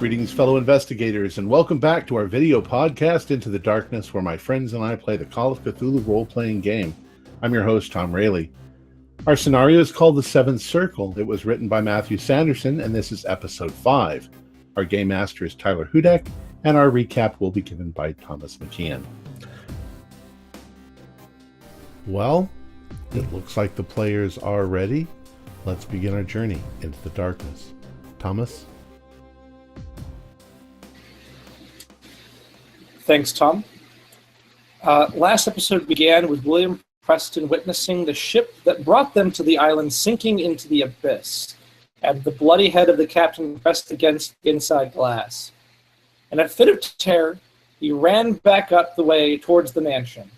Greetings, fellow investigators, and welcome back to our video podcast, Into the Darkness, where my friends and I play the Call of Cthulhu role-playing game. I'm your host, Tom Rayleigh. Our scenario is called The Seventh Circle. It was written by Matthew Sanderson, and this is episode 5. Our game master is Tyler Hudak, and our recap will be given by Thomas McKeon. Well, it looks like the players are ready. Let's begin our journey into the darkness. Thomas? Thanks, Tom. Last episode began with William Preston witnessing the ship that brought them to the island sinking into the abyss, and the bloody head of the captain pressed against the inside glass. In a fit of terror, he ran back up the way towards the mansion.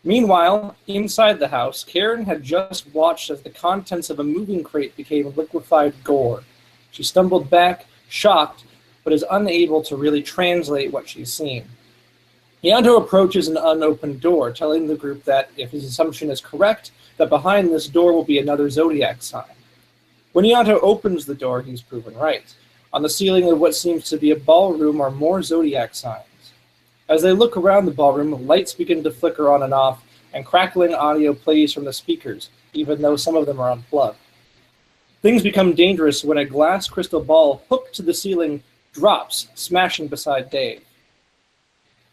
Meanwhile, inside the house, Karen had just watched as the contents of a moving crate became liquefied gore. She stumbled back, shocked, but is unable to really translate what she's seen. Ianto approaches an unopened door, telling the group that, if his assumption is correct, that behind this door will be another zodiac sign. When Ianto opens the door, he's proven right. On the ceiling of what seems to be a ballroom are more zodiac signs. As they look around the ballroom, lights begin to flicker on and off, and crackling audio plays from the speakers, even though some of them are unplugged. Things become dangerous when a glass crystal ball hooked to the ceiling drops, smashing beside Dave.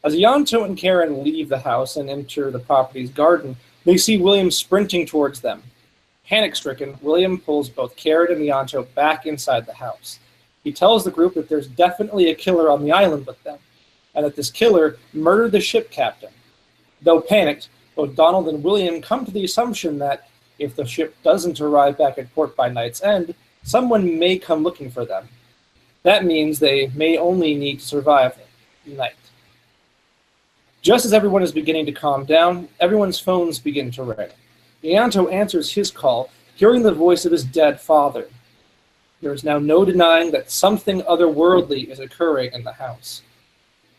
As Ianto and Karen leave the house and enter the property's garden, they see William sprinting towards them. Panic-stricken, William pulls both Karen and Ianto back inside the house. He tells the group that there's definitely a killer on the island with them, and that this killer murdered the ship captain. Though panicked, both Donald and William come to the assumption that if the ship doesn't arrive back at port by night's end, someone may come looking for them. That means they may only need to survive the night. Just as everyone is beginning to calm down, everyone's phones begin to ring. Ianto answers his call, hearing the voice of his dead father. There is now no denying that something otherworldly is occurring in the house.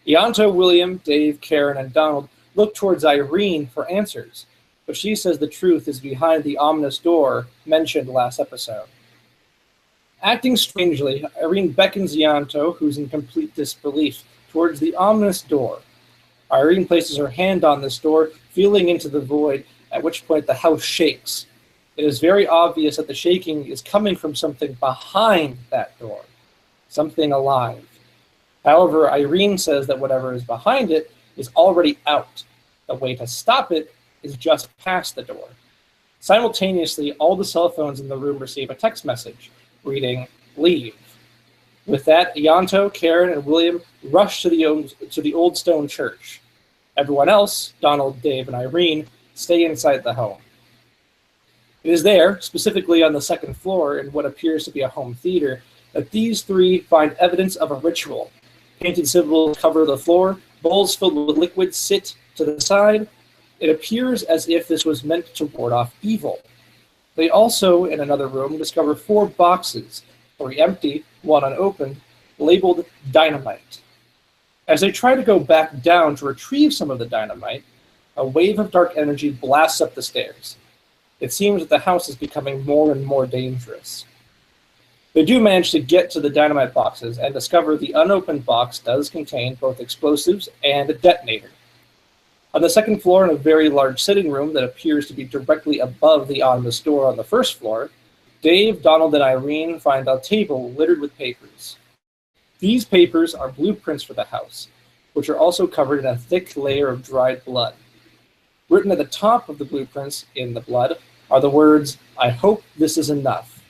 Ianto, William, Dave, Karen, and Donald look towards Irene for answers, but she says the truth is behind the ominous door mentioned last episode. Acting strangely, Irene beckons Ianto, who's in complete disbelief, towards the ominous door. Irene places her hand on this door, feeling into the void, at which point the house shakes. It is very obvious that the shaking is coming from something behind that door, something alive. However, Irene says that whatever is behind it is already out. The way to stop it is just past the door. Simultaneously, all the cell phones in the room receive a text message, reading, "Leave." With that, Ianto, Karen, and William rush to the old stone church. Everyone else, Donald, Dave, and Irene, stay inside the home. It is there, specifically on the second floor in what appears to be a home theater, that these three find evidence of a ritual. Painted symbols cover the floor, bowls filled with liquid sit to the side. It appears as if this was meant to ward off evil. They also, in another room, discover 4 boxes, 3 empty, 1 unopened, labeled dynamite. As they try to go back down to retrieve some of the dynamite, a wave of dark energy blasts up the stairs. It seems that the house is becoming more and more dangerous. They do manage to get to the dynamite boxes and discover the unopened box does contain both explosives and a detonator. On the second floor, in a very large sitting room that appears to be directly above the ominous door on the first floor, Dave, Donald, and Irene find a table littered with papers. These papers are blueprints for the house, which are also covered in a thick layer of dried blood. Written at the top of the blueprints, in the blood, are the words, "I hope this is enough."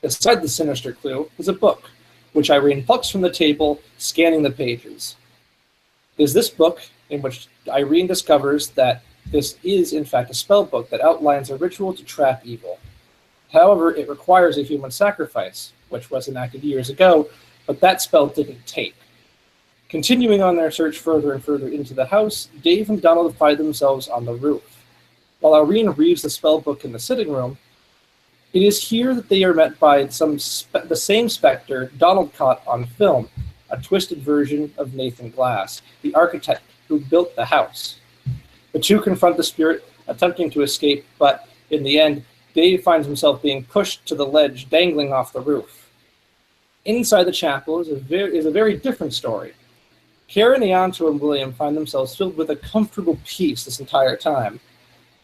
Beside the sinister clue is a book, which Irene plucks from the table, scanning the pages. It is this book in which Irene discovers that this is, in fact, a spell book that outlines a ritual to trap evil. However, it requires a human sacrifice, which was enacted years ago, but that spell didn't take. Continuing on their search further and further into the house, Dave and Donald find themselves on the roof. While Irene reads the spell book in the sitting room, it is here that they are met by the same specter Donald caught on film, a twisted version of Nathan Glass, the architect who built the house. The two confront the spirit, attempting to escape, but in the end, Dave finds himself being pushed to the ledge dangling off the roof. Inside the chapel is a very different story. Karen, Ianto, and William find themselves filled with a comfortable peace this entire time.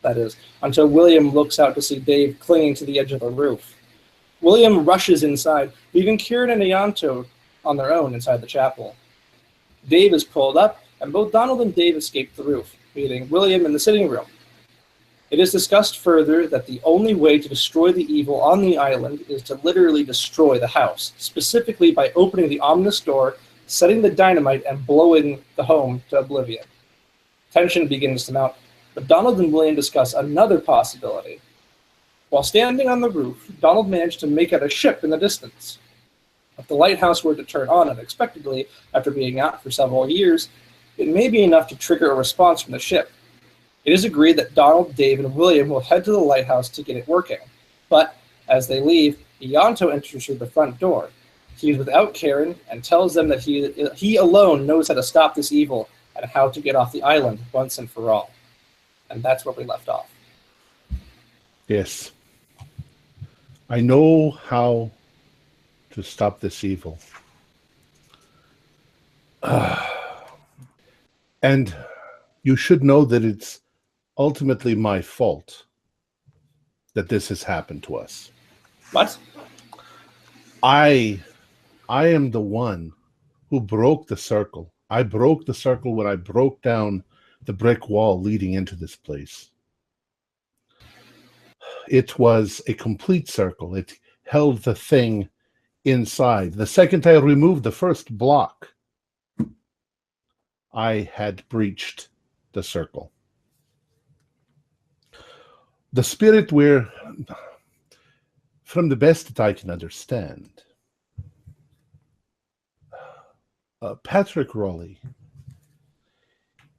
That is, until William looks out to see Dave clinging to the edge of the roof. William rushes inside, leaving Kieran and Ianto on their own inside the chapel. Dave is pulled up, and both Donald and Dave escape the roof, leaving William in the sitting room. It is discussed further that the only way to destroy the evil on the island is to literally destroy the house, specifically by opening the ominous door, setting the dynamite, and blowing the home to oblivion. Tension begins to mount, but Donald and William discuss another possibility. While standing on the roof, Donald managed to make out a ship in the distance. If the lighthouse were to turn on unexpectedly after being out for several years, it may be enough to trigger a response from the ship. It is agreed that Donald, Dave, and William will head to the lighthouse to get it working. But as they leave, Ianto enters through the front door. He is without Karen and tells them that he alone knows how to stop this evil and how to get off the island once and for all. And that's where we left off. Yes. I know how to stop this evil. And you should know that it's ultimately my fault that this has happened to us. What? I am the one who broke the circle. I broke the circle when I broke down the brick wall leading into this place. It was a complete circle. It held the thing inside. The second I removed the first block, I had breached the circle. The spirit were, from the best that I can understand, Patrick Raleigh,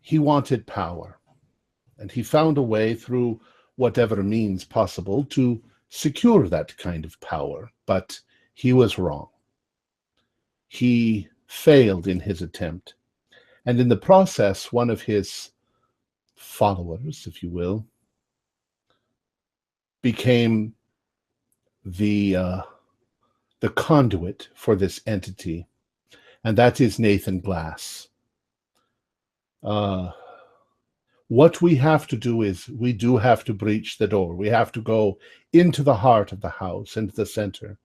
he wanted power, and he found a way through whatever means possible to secure that kind of power, but he was wrong. He failed in his attempt, and in the process, one of his followers, if you will, became the conduit for this entity, and that is Nathan Glass. What we have to do is we do have to breach the door. We have to go into the heart of the house, into the center,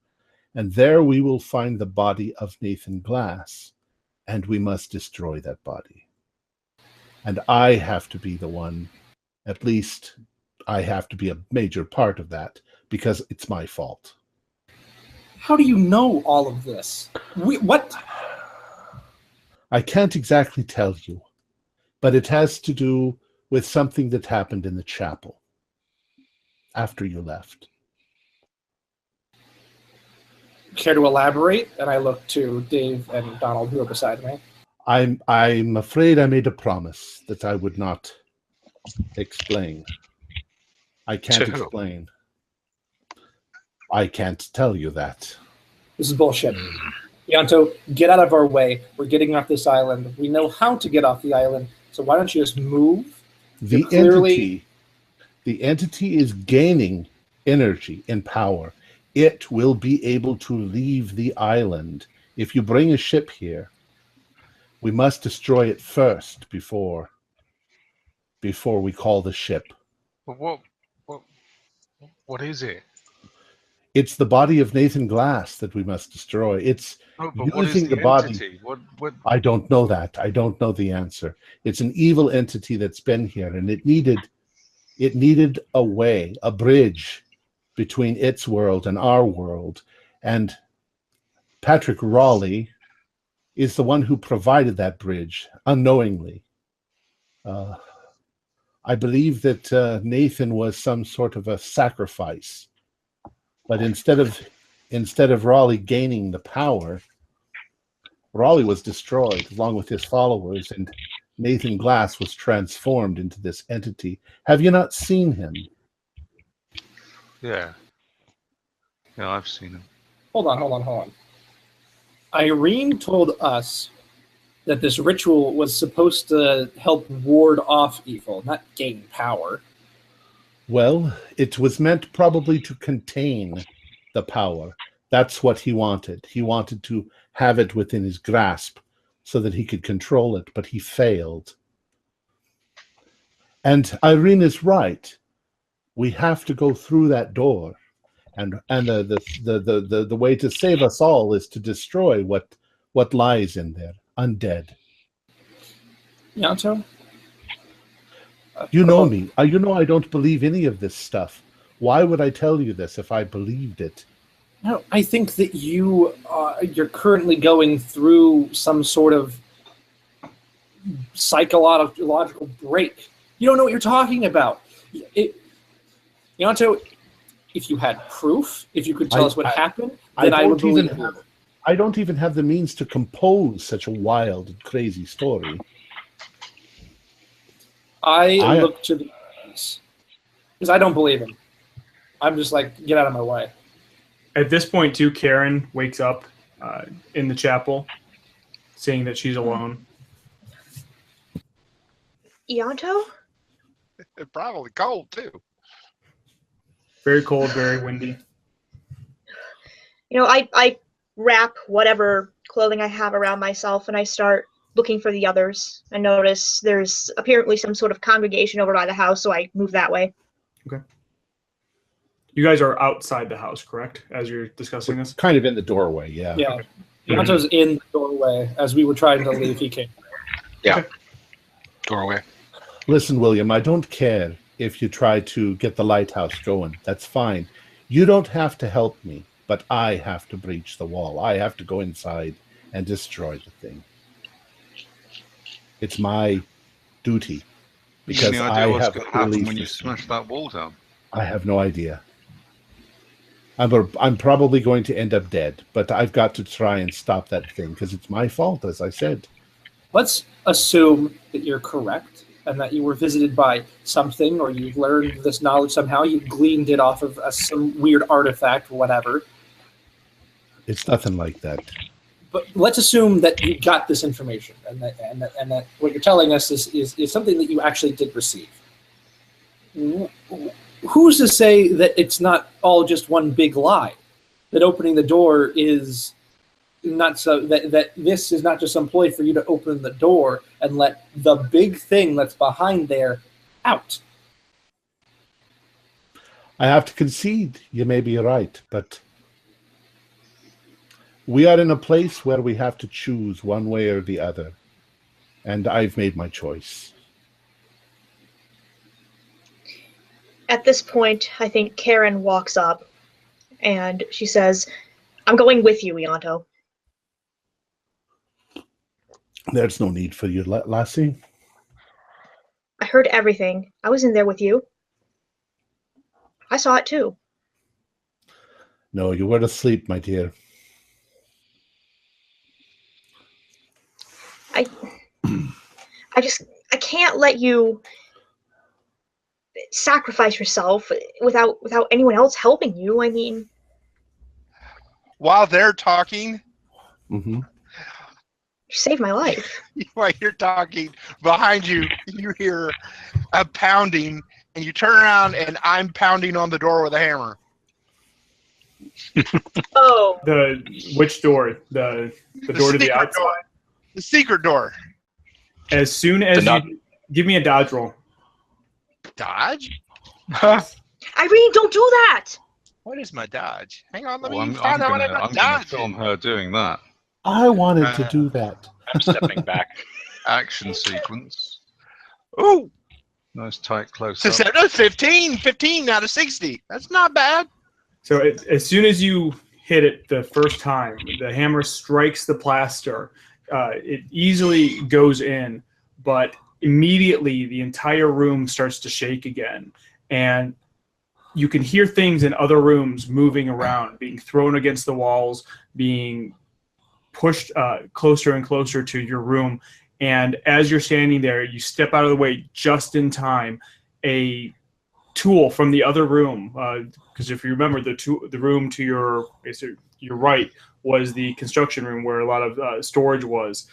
and there we will find the body of Nathan Glass, and we must destroy that body. And I have to be the one, at least I have to be a major part of that, because it's my fault. How do you know all of this? What? I can't exactly tell you, but it has to do with something that happened in the chapel after you left. Care to elaborate? And I look to Dave and Donald, who are beside me. I'm afraid I made a promise that I would not explain. I can't explain. I can't tell you that. This is bullshit. Ianto, get out of our way. We're getting off this island. We know how to get off the island, so why don't you just move? The entity is gaining energy and power. It will be able to leave the island. If you bring a ship here, we must destroy it first before we call the ship. But what is it? It's the body of Nathan Glass that we must destroy. It's using the body. What? I don't know that. I don't know the answer. It's an evil entity that's been here, and it needed a way, a bridge between its world and our world. And Patrick Raleigh is the one who provided that bridge unknowingly. I believe that Nathan was some sort of a sacrifice. But instead of Raleigh gaining the power, Raleigh was destroyed along with his followers, and Nathan Glass was transformed into this entity. Have you not seen him? Yeah, I've seen him. Hold on. Irene told us that this ritual was supposed to help ward off evil, not gain power. Well, it was meant probably to contain the power, That's what he wanted. He wanted to have it within his grasp so that he could control it, but he failed. And Irene is right. We have to go through that door. And the way to save us all is to destroy what lies in there, undead. Yanto? You know me. You know I don't believe any of this stuff. Why would I tell you this if I believed it? No, I think that you're currently going through some sort of psychological break. You don't know what you're talking about. Yanto, if you had proof, if you could tell us what happened, then I would believe you. I don't even have the means to compose such a wild and crazy story. I look to the others because I don't believe him. I'm just like, get out of my way. At this point, too, Karen wakes up in the chapel, seeing that she's alone. Yanto? It's probably cold too. Very cold, very windy. You know, I wrap whatever clothing I have around myself and I start looking for the others. I notice there's apparently some sort of congregation over by the house, so I move that way. Okay. You guys are outside the house, correct? As you're discussing this? Kind of in the doorway, yeah. Yeah. Okay. Yanto's in the doorway as we were trying to leave. He came. Yeah. Okay. Doorway. Listen, William, I don't care if you try to get the lighthouse going. That's fine. You don't have to help me, but I have to breach the wall. I have to go inside and destroy the thing. It's my duty. Because Any idea I what's have going to happen when you this smash that wall down? I have no idea. I'm probably going to end up dead, but I've got to try and stop that thing because it's my fault, as I said. Let's assume that you're correct and that you were visited by something, or you learned this knowledge somehow. You gleaned it off of some weird artifact or whatever. It's nothing like that. But let's assume that you got this information and that what you're telling us is something that you actually did receive. Who's to say that it's not all just one big lie? That opening the door is not so that this is not just some ploy for you to open the door and let the big thing that's behind there out. I have to concede you may be right, but we are in a place where we have to choose one way or the other, and I've made my choice. At this point, I think Karen walks up and she says, I'm going with you, Yanto. There's no need for you, lassie. I heard everything. I was in there with you. I saw it too. No, you were asleep, my dear. I can't let you sacrifice yourself without anyone else helping you. I mean, while they're talking, Mm-hmm. you saved my life. while you're talking, behind you, you hear a pounding, and you turn around, and I'm pounding on the door with a hammer. Oh. Which door? The door to the outside? Door. The secret door. As soon as you... Give me a dodge roll. Dodge? Irene, don't do that! What is my dodge? Hang on, let me I'm find out what gonna I'm dodging. film her doing that. I wanted to do that. I'm stepping back. Action sequence. Ooh! Nice tight close So up. 15 out of 60. That's not bad. So as soon as you hit it the first time, the hammer strikes the plaster. It easily goes in, but immediately the entire room starts to shake again. And you can hear things in other rooms moving around, being thrown against the walls, being pushed closer and closer to your room. And as you're standing there, you step out of the way just in time. A tool from the other room, because if you remember, the room to your right was the construction room where a lot of storage was.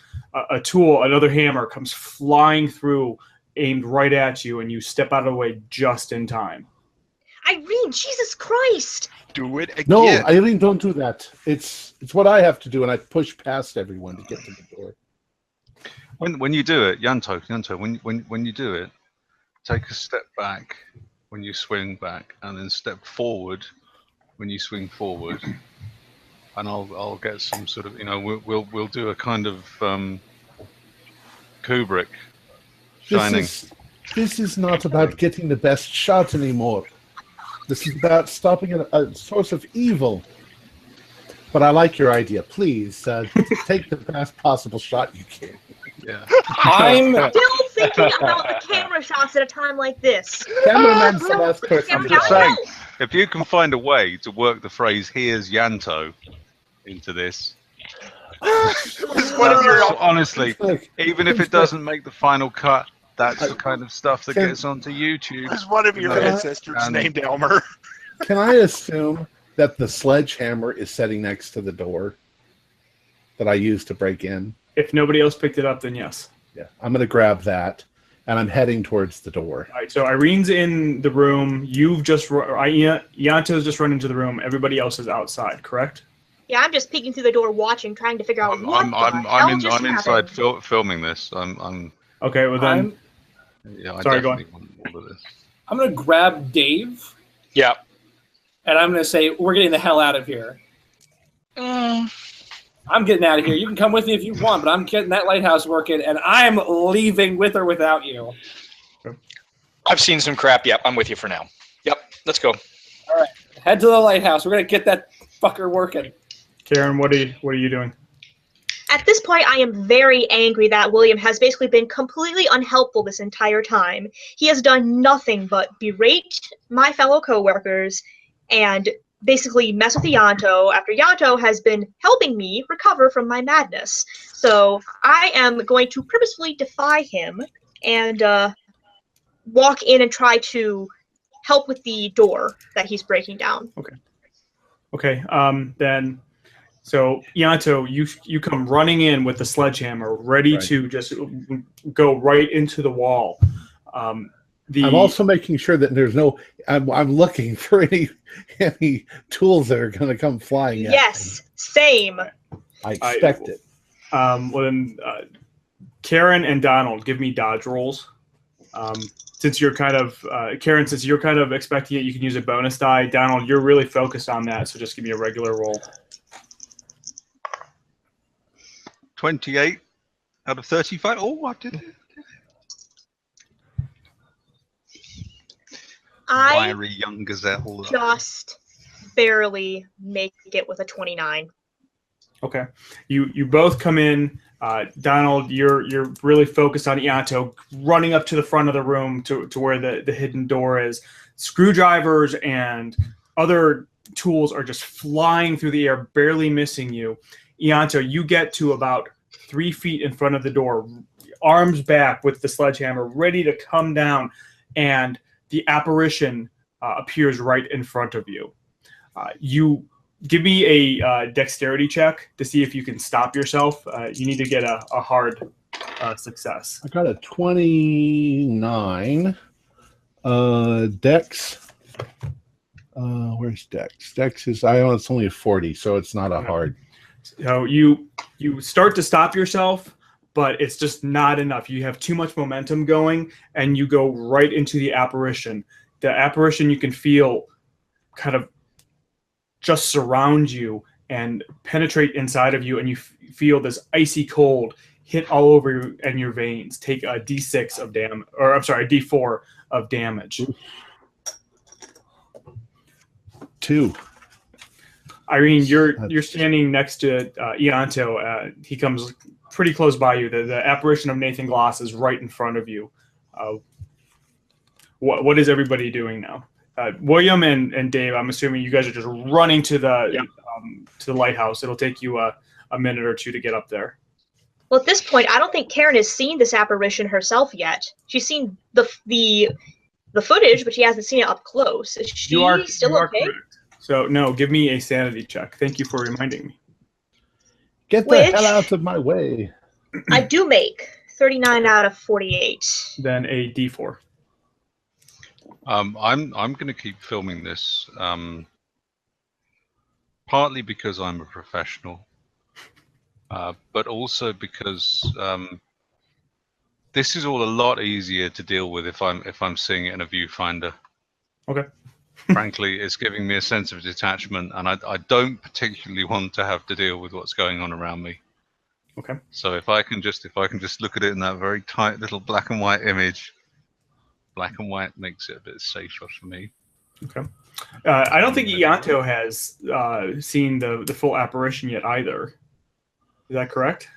A tool, another hammer, comes flying through, aimed right at you, and you step out of the way just in time. Irene, Jesus Christ! Do it again. No, Eileen, don't do that. It's what I have to do, and I push past everyone to get to the door. When you do it, Yanto, when you do it, take a step back when you swing back, and then step forward when you swing forward, and I'll get some sort of, we'll do a kind of Kubrick shining. This is not about getting the best shot anymore. This is about stopping a source of evil. But I like your idea. Please take the best possible shot you can. Yeah. I'm still thinking about the camera shots at a time like this. Cameraman's the last person. I'm just saying, if you can find a way to work the phrase "Here's Yanto" into this, honestly, even if it doesn't make the final cut, that's the kind of stuff that gets onto YouTube. Is one of your ancestors named Elmer? Can I assume that the sledgehammer is sitting next to the door that I used to break in? If nobody else picked it up, then yes. Yeah, I'm going to grab that, and I'm heading towards the door. All right, so Irene's in the room. Yanto's just run into the room. Everybody else is outside, correct? Yeah, I'm just peeking through the door, watching, trying to figure out I'm inside filming this. I'm okay. Well then, sorry, go on. Want all of this. I'm gonna grab Dave. Yeah. And I'm gonna say we're getting the hell out of here. I'm getting out of here. You can come with me if you want, but I'm getting that lighthouse working, and I'm leaving with or without you. I've seen some crap. Yep, I'm with you for now. Yep, let's go. All right, head to the lighthouse. We're gonna get that fucker working. Karen, what are you doing? At this point, I am very angry that William has basically been completely unhelpful this entire time. He has done nothing but berate my fellow coworkers and basically mess with Yanto after Yanto has been helping me recover from my madness. So I am going to purposefully defy him and walk in and try to help with the door that he's breaking down. Okay. Then, so Yanto, you come running in with the sledgehammer, ready to just go right into the wall. I'm also making sure that there's no. I'm looking for any tools that are going to come flying. Yes, same. I expect it. Well then, Karen and Donald, give me dodge rolls. Since you're kind of Karen, since you're kind of expecting it, you can use a bonus die. Donald, you're really focused on that, so just give me a regular roll. 28 out of 35. Oh, I did it. I Wiry young gazelle. just barely make it with a 29. Okay, you both come in. Donald, you're really focused on Yanto, running up to the front of the room to where the hidden door is. Screwdrivers and other tools are just flying through the air, barely missing you. Yanto, you get to about 3 feet in front of the door, arms back with the sledgehammer, ready to come down, and the apparition appears right in front of you. You give me a dexterity check to see if you can stop yourself. You need to get a hard success. I got a 29. Dex. Where's Dex? Dex is it's only a 40, so it's not a hard. So you start to stop yourself, but it's just not enough. You have too much momentum going, and you go right into the apparition. The apparition you can feel kind of just surround you and penetrate inside of you, and you feel this icy cold hit all over you and your veins. Take a D6 of damage, or I'm sorry, a D4 of damage. 2. Irene, you're standing next to Yanto. He comes pretty close by you. The apparition of Nathan Gloss is right in front of you. What is everybody doing now? William and Dave, I'm assuming you guys are just running to the lighthouse. It'll take you a minute or two to get up there. Well, at this point, I don't think Karen has seen this apparition herself yet. She's seen the footage, but she hasn't seen it up close. Is she still okay? Correct. So, no, give me a sanity check. Thank you for reminding me. Get the hell out of my way. I do make 39 out of 48. Then a D4. I'm going to keep filming this, partly because I'm a professional, but also because this is all a lot easier to deal with if I'm seeing it in a viewfinder. Okay. Frankly, it's giving me a sense of detachment, and I don't particularly want to have to deal with what's going on around me. Okay. So if I can just look at it in that very tight little black and white image, black and white makes it a bit safer for me. Okay. I don't think Ianto has seen the full apparition yet either. Is that correct?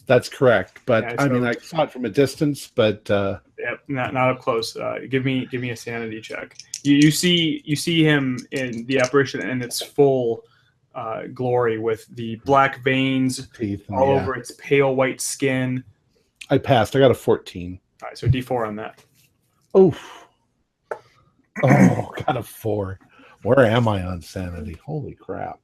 That's correct. But Yeah, I mean, I saw it from a distance, but Yep, not up close. Give me a sanity check. You see him in the apparition in its full glory with the black veins teeth and, all over its pale white skin. I passed. I got a 14. All right, so D4 on that. Oof. Oh, got a 4. Where am I on sanity? Holy crap.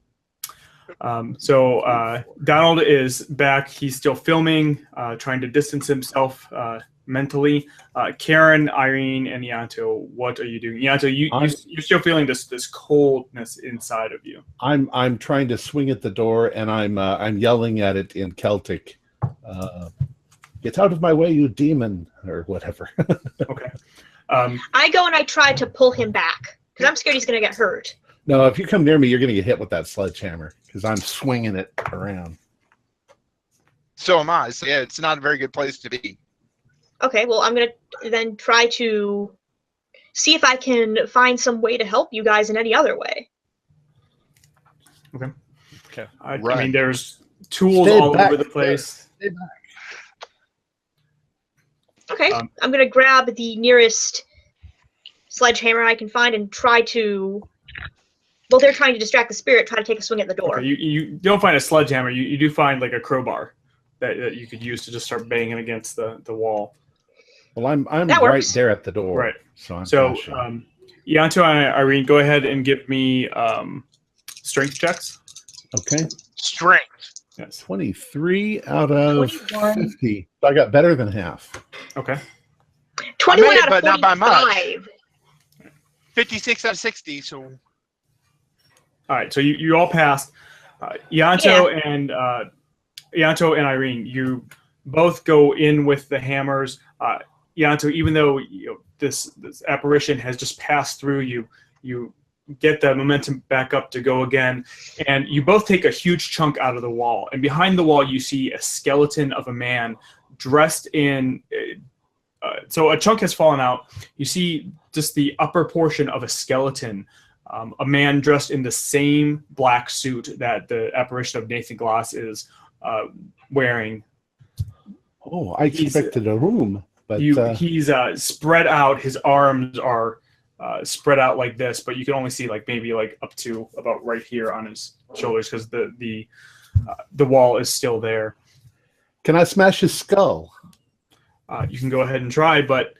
So Donald is back. He's still filming, trying to distance himself mentally. Karen, Irene, and Ianto, what are you doing? Ianto, you're still feeling this coldness inside of you. I'm trying to swing at the door, and I'm yelling at it in Celtic. Get out of my way, you demon, or whatever. Okay. I go and I try to pull him back because I'm scared he's going to get hurt. No, if you come near me, you're going to get hit with that sledgehammer because I'm swinging it around. So am I. So yeah, it's not a very good place to be. Okay, well, I'm going to then try to see if I can find some way to help you guys in any other way. Okay. Okay. I mean, there's tools Stay all back over the place. Stay back. Okay, I'm going to grab the nearest sledgehammer I can find and try to... Well, they're trying to distract the spirit, try to take a swing at the door. Okay, you don't find a sledgehammer. You do find like a crowbar that you could use to just start banging against the wall. Well, I'm That right works. there at the door. Right. So I'm So, flashing. Ianto and Irene, go ahead and give me strength checks. Okay. Strength. Yes. 23 out of 21. 50. So I got better than half. Okay. 21 I made it, out of but not by much. 45. 56 out of 60. So All right. So you all passed. Ianto and Irene, you both go in with the hammers. Ianto, even though this apparition has just passed through you, you get the momentum back up to go again, and you both take a huge chunk out of the wall. And behind the wall, you see a skeleton of a man dressed in. So a chunk has fallen out. You see just the upper portion of a skeleton. A man dressed in the same black suit that the apparition of Nathan Glass is wearing. Oh, I expected a room. But he's spread out. His arms are spread out like this, but you can only see maybe up to about right here on his shoulders because the wall is still there. Can I smash his skull? You can go ahead and try, but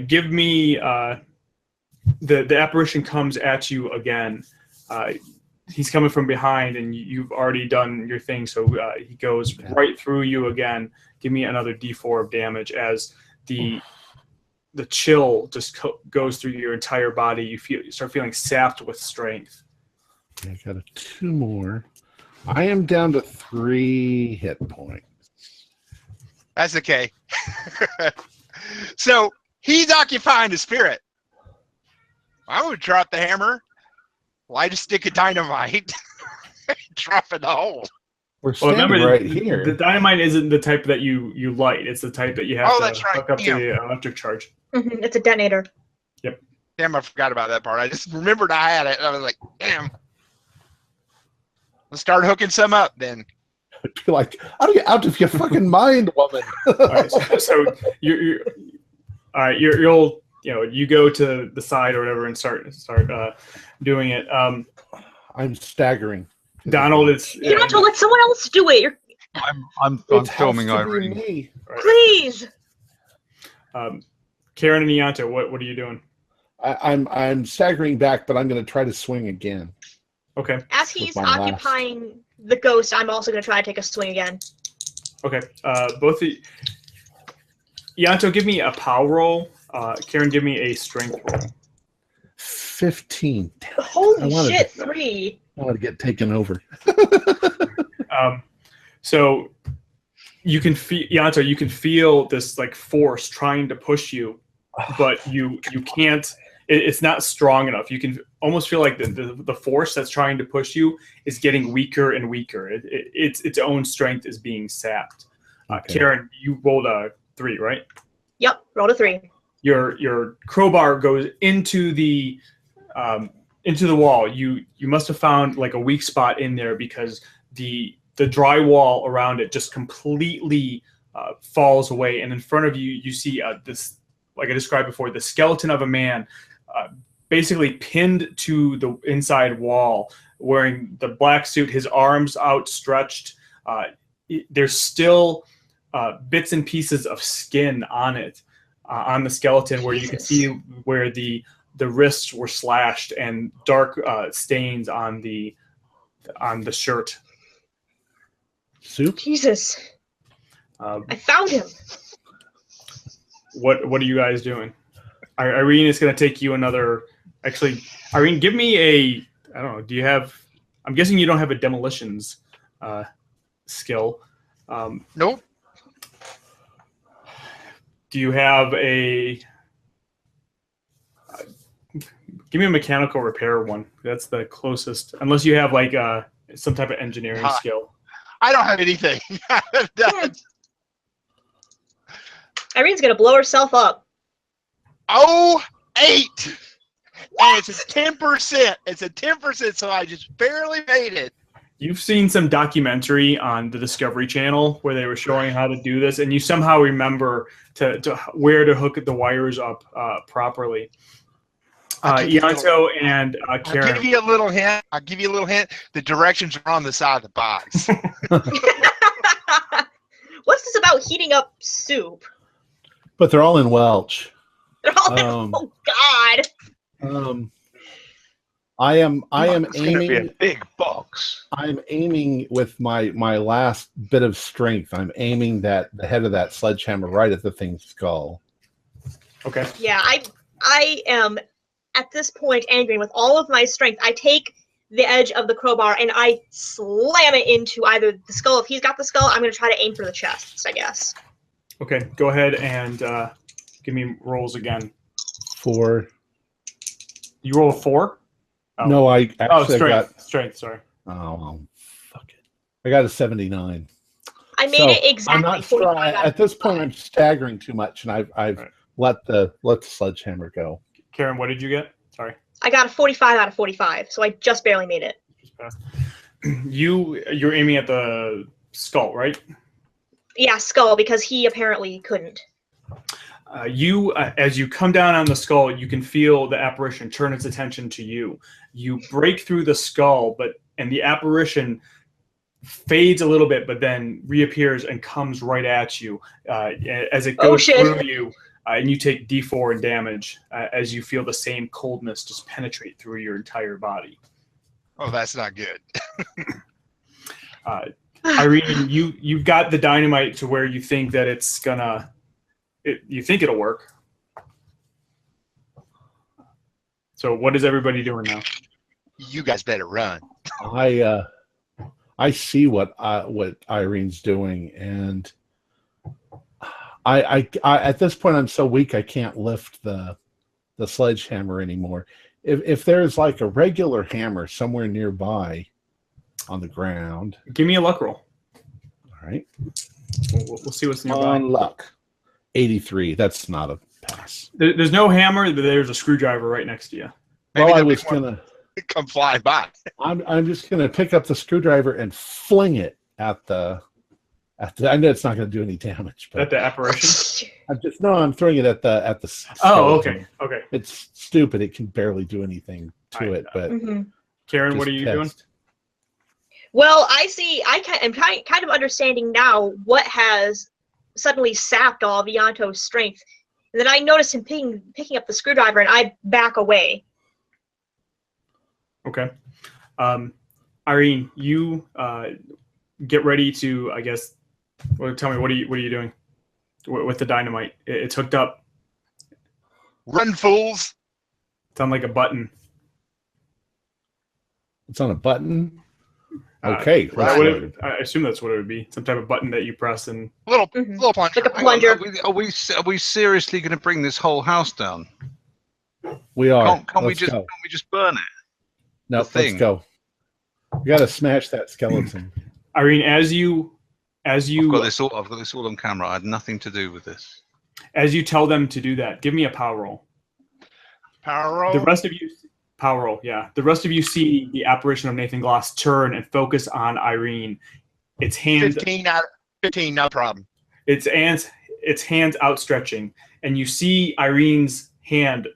give me the apparition comes at you again. He's coming from behind, and you've already done your thing, so he goes right through you again. Give me another D4 of damage as the chill just goes through your entire body. You start feeling sapped with strength. I got 2 more. I am down to 3 hit points. that's okay. So he's occupying the spirit. I would drop the hammer, light a stick of dynamite, drop it in the hole. We're standing right here. The dynamite isn't the type that you light. It's the type that you have to hook up to the electric charge. Mm-hmm. It's a detonator. Yep. Damn, I forgot about that part. I just remembered I had it. And I was like, damn. Let's start hooking some up then. Be like, I'll get out of your fucking mind, woman. All right, so you're all right. You'll you go to the side or whatever and start doing it. I'm staggering. Donald, it's You don't have to let someone else do it. I'm It filming has to be Irene. me. Please. Karen and Ianto, what are you doing? I'm staggering back, but I'm going to try to swing again. Okay. As he's my last. occupying the ghost, I'm also going to try to take a swing again. Okay. Both of Ianto, give me a power roll. Karen, give me a strength roll. 15. Damn it. I Holy wanted shit, to- 3. I want to get taken over. So you can feel, Yanto, you can feel this like force trying to push you, but you can't. It's not strong enough. You can almost feel like the force that's trying to push you is getting weaker and weaker. Its own strength is being sapped. Okay. Karen, you rolled a 3, right? Yep, rolled a 3. Your crowbar goes into the wall. You must have found like a weak spot in there because the drywall around it just completely falls away, and in front of you you see this, like I described before, the skeleton of a man basically pinned to the inside wall, wearing the black suit, his arms outstretched. There's still bits and pieces of skin on it, on the skeleton, where you can see where the wrists were slashed and dark stains on the shirt. Soup? Jesus. I found him. What are you guys doing? Irene is going to take you another. Actually, Irene, give me a. I don't know. Do you have? I'm guessing you don't have a demolitions skill. Nope. Do you have a? Give me a mechanical repair one. That's the closest. Unless you have like some type of engineering skill. I don't have anything. Irene's gonna blow herself up. 8. And it's a 10%. It's a 10%, so I just barely made it. You've seen some documentary on the Discovery Channel where they were showing how to do this, and you somehow remember to where to hook the wires up properly. Ianto and Karen. I'll give you a little hint. The directions are on the side of the box. What's this about heating up soup? But they're all in Welsh. They're all oh God. I am It's gonna be a aiming. big box. I'm aiming with my last bit of strength. I'm aiming the head of that sledgehammer right at the thing's skull. Okay. Yeah, I am at this point angry with all of my strength. I take the edge of the crowbar and I slam it into either the skull. If he's got the skull, I'm going to try to aim for the chest, I guess. Okay. Go ahead and give me rolls again. 4. You roll a 4? Oh. No, I actually strength. Strength. Sorry. well, fuck it. I got a 79. I made it exactly. I'm not 45 out of at this point. 45. I'm staggering too much, and I've Right. let the sledgehammer go. Karen, what did you get? Sorry. I got a 45 out of 45, so I just barely made it. Just passed. You're aiming at the skull, right? Yeah, skull, because he apparently couldn't. As you come down on the skull, you can feel the apparition turn its attention to you. You break through the skull, and the apparition fades a little bit, but then reappears and comes right at you as it goes through you, and you take D4 in damage as you feel the same coldness just penetrate through your entire body. Oh, that's not good. Irene, you've got the dynamite to where you think that it's gonna. You think it'll work. So what is everybody doing now? You guys better run. I see what Irene's doing, and I at this point I'm so weak I can't lift the sledgehammer anymore. If there's like a regular hammer somewhere nearby on the ground. Give me a luck roll. All right. We'll see what's nearby. On luck. 83. That's not a pass. There's no hammer, but there's a screwdriver right next to you. Maybe Well, I the was big one gonna. come flying by. I'm just gonna pick up the screwdriver and fling it at the. I know it's not gonna do any damage, At but the apparition. I'm throwing it at the. Oh, skeleton. okay. It's stupid. It can barely do anything to it, but Mhm. Karen, what just are you doing? test. Well, I see. I'm kind of understanding now what has suddenly sapped all of Ianto's strength. And then I notice him picking up the screwdriver, and I back away. Okay. Irene, you get ready to, I guess. Well, tell me, what are you doing with the dynamite? It's hooked up. Run, fools! It's on like a button. It's on a button. Okay. I assume that's what it would be. Some type of button that you press and Little plunger. Like a Hang on, plunger. Are we seriously going to bring this whole house down? We are. Can't we Let's go. just burn it? No, the let's thing? go. We got to smash that skeleton. Irene, as you I've got this all on camera. I had nothing to do with this. as you tell them to do that, give me a power roll. Power roll. The rest of you power roll, yeah. The rest of you see the apparition of Nathan Gloss turn and focus on Irene. Its hand 15, no problem. its hands outstretching, and you see Irene's hand,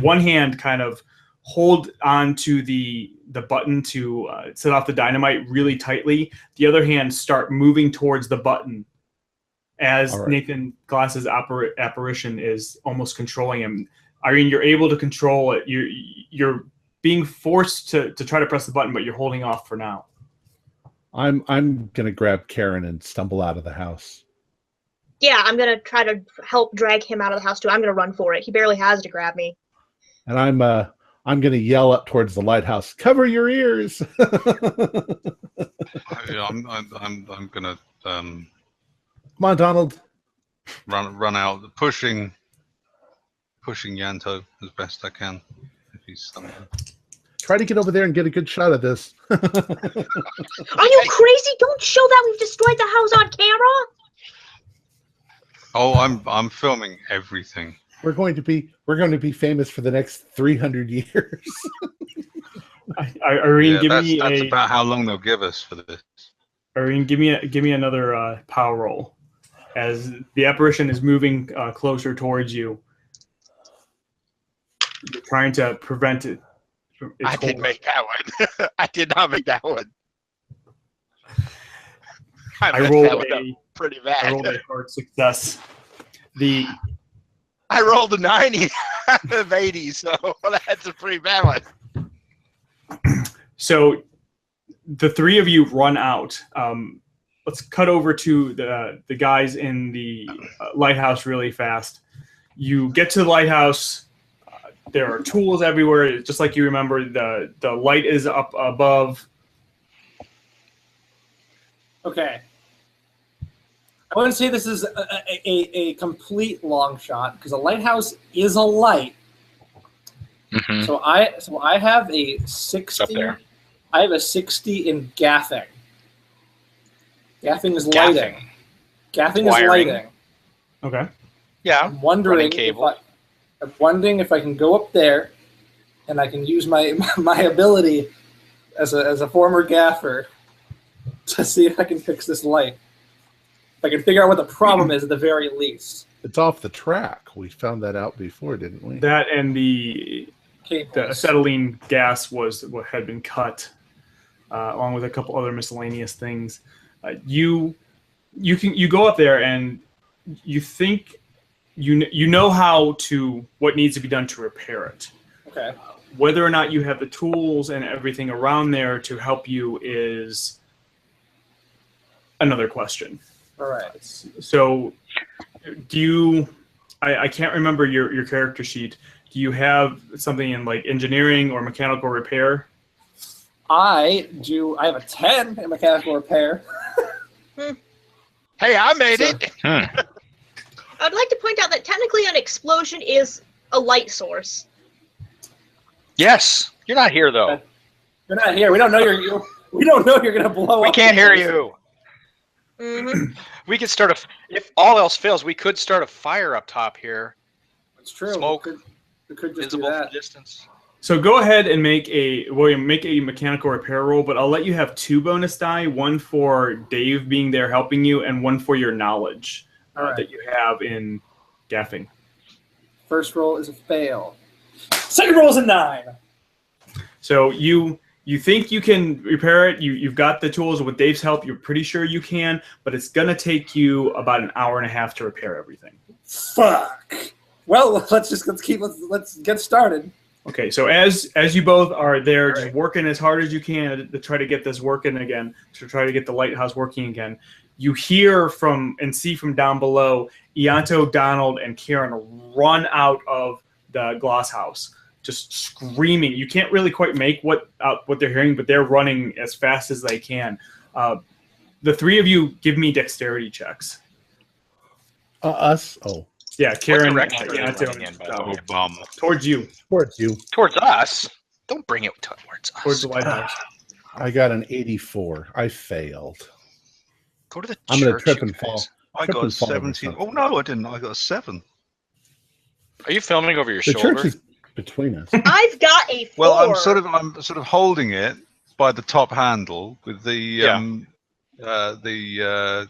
one hand kind of hold on to the button to set off the dynamite really tightly. The other hand start moving towards the button as Nathan Glass's apparition is almost controlling him. Irene, you're able to control it. You're being forced to try to press the button, but you're holding off for now. I'm gonna grab Karen and stumble out of the house. Yeah, I'm gonna try to help drag him out of the house too. I'm gonna run for it. He barely has to grab me. And I'm gonna yell up towards the lighthouse. Cover your ears. I'm gonna Come on, Donald. run out, pushing Yanto as best I can if he's stumbling. Try to get over there and get a good shot of this. Are you crazy? Don't show that we've destroyed the house on camera. Oh, I'm filming everything. We're going to be famous for the next 300 years. Irene, that's about how long they'll give us for this. Irene, give me another power roll as the apparition is moving closer towards you. You're trying to prevent it. I didn't make that one. I did not make that one. I rolled pretty bad. I rolled a hard success. I rolled a 90 out of 80, so that's a pretty bad one. So the three of you run out. Let's cut over to the guys in the lighthouse really fast. You get to the lighthouse. There are tools everywhere, just like you remember. The light is up above. Okay. I wouldn't say this is a complete long shot because a lighthouse is a light. Mm-hmm. So I have a 60. Up there. I have a 60 in gaffing. Gaffing is lighting. Gaffing is Wiring. lighting. Okay. Yeah. I'm wondering if I can go up there, and I can use my ability as a former gaffer to see if I can fix this light. If I can figure out what the problem is at the very least. It's off the track. We found that out before, didn't we? That and the Cables. acetylene gas was what had been cut, along with a couple other miscellaneous things. You go up there and you think you know what needs to be done to repair it. Okay. Whether or not you have the tools and everything around there to help you is another question. All right. So, do you? I can't remember your character sheet. Do you have something in like engineering or mechanical repair? I do. I have a 10 in mechanical repair. Hey, I made it. I'd like to point out that technically an explosion is a light source. Yes. You're not here though. You're not here. We don't know you're gonna blow up. We can't hear you. Mm-hmm. We could if all else fails, we could start a fire up top here. It's true. Smoke. We could just do Visible from that. distance. So go ahead and make a mechanical repair roll, but I'll let you have 2 bonus die, one for Dave being there helping you, and one for your knowledge that you have in gaffing. First roll is a fail. Second roll is a 9. So you think you can repair it. You've got the tools with Dave's help. You're pretty sure you can, but it's gonna take you about an hour and a half to repair everything. Fuck. Well, let's get started. Okay, so as you both are there, just working as hard as you can to try to get this working again, to try to get the lighthouse working again, you hear and see from down below, Ianto, Donald, and Kieran run out of the glass house just screaming. You can't really quite make what they're hearing, but they're running as fast as they can. The three of you give me dexterity checks. Us? Oh. Yeah, Karen. Direction are they running in, by the way? bum. Towards you. Towards you. Towards us. Don't bring it towards us. Towards the lighthouse. I got an 84. I failed. Go to the I'm going to church, trip you and fall. guys. I Trip got and fall over 17. something. Oh no, I didn't. I got a 7. Are you filming over your The shoulder? church is between us. I've got a 4. Well, I'm sort of holding it by the top handle with the the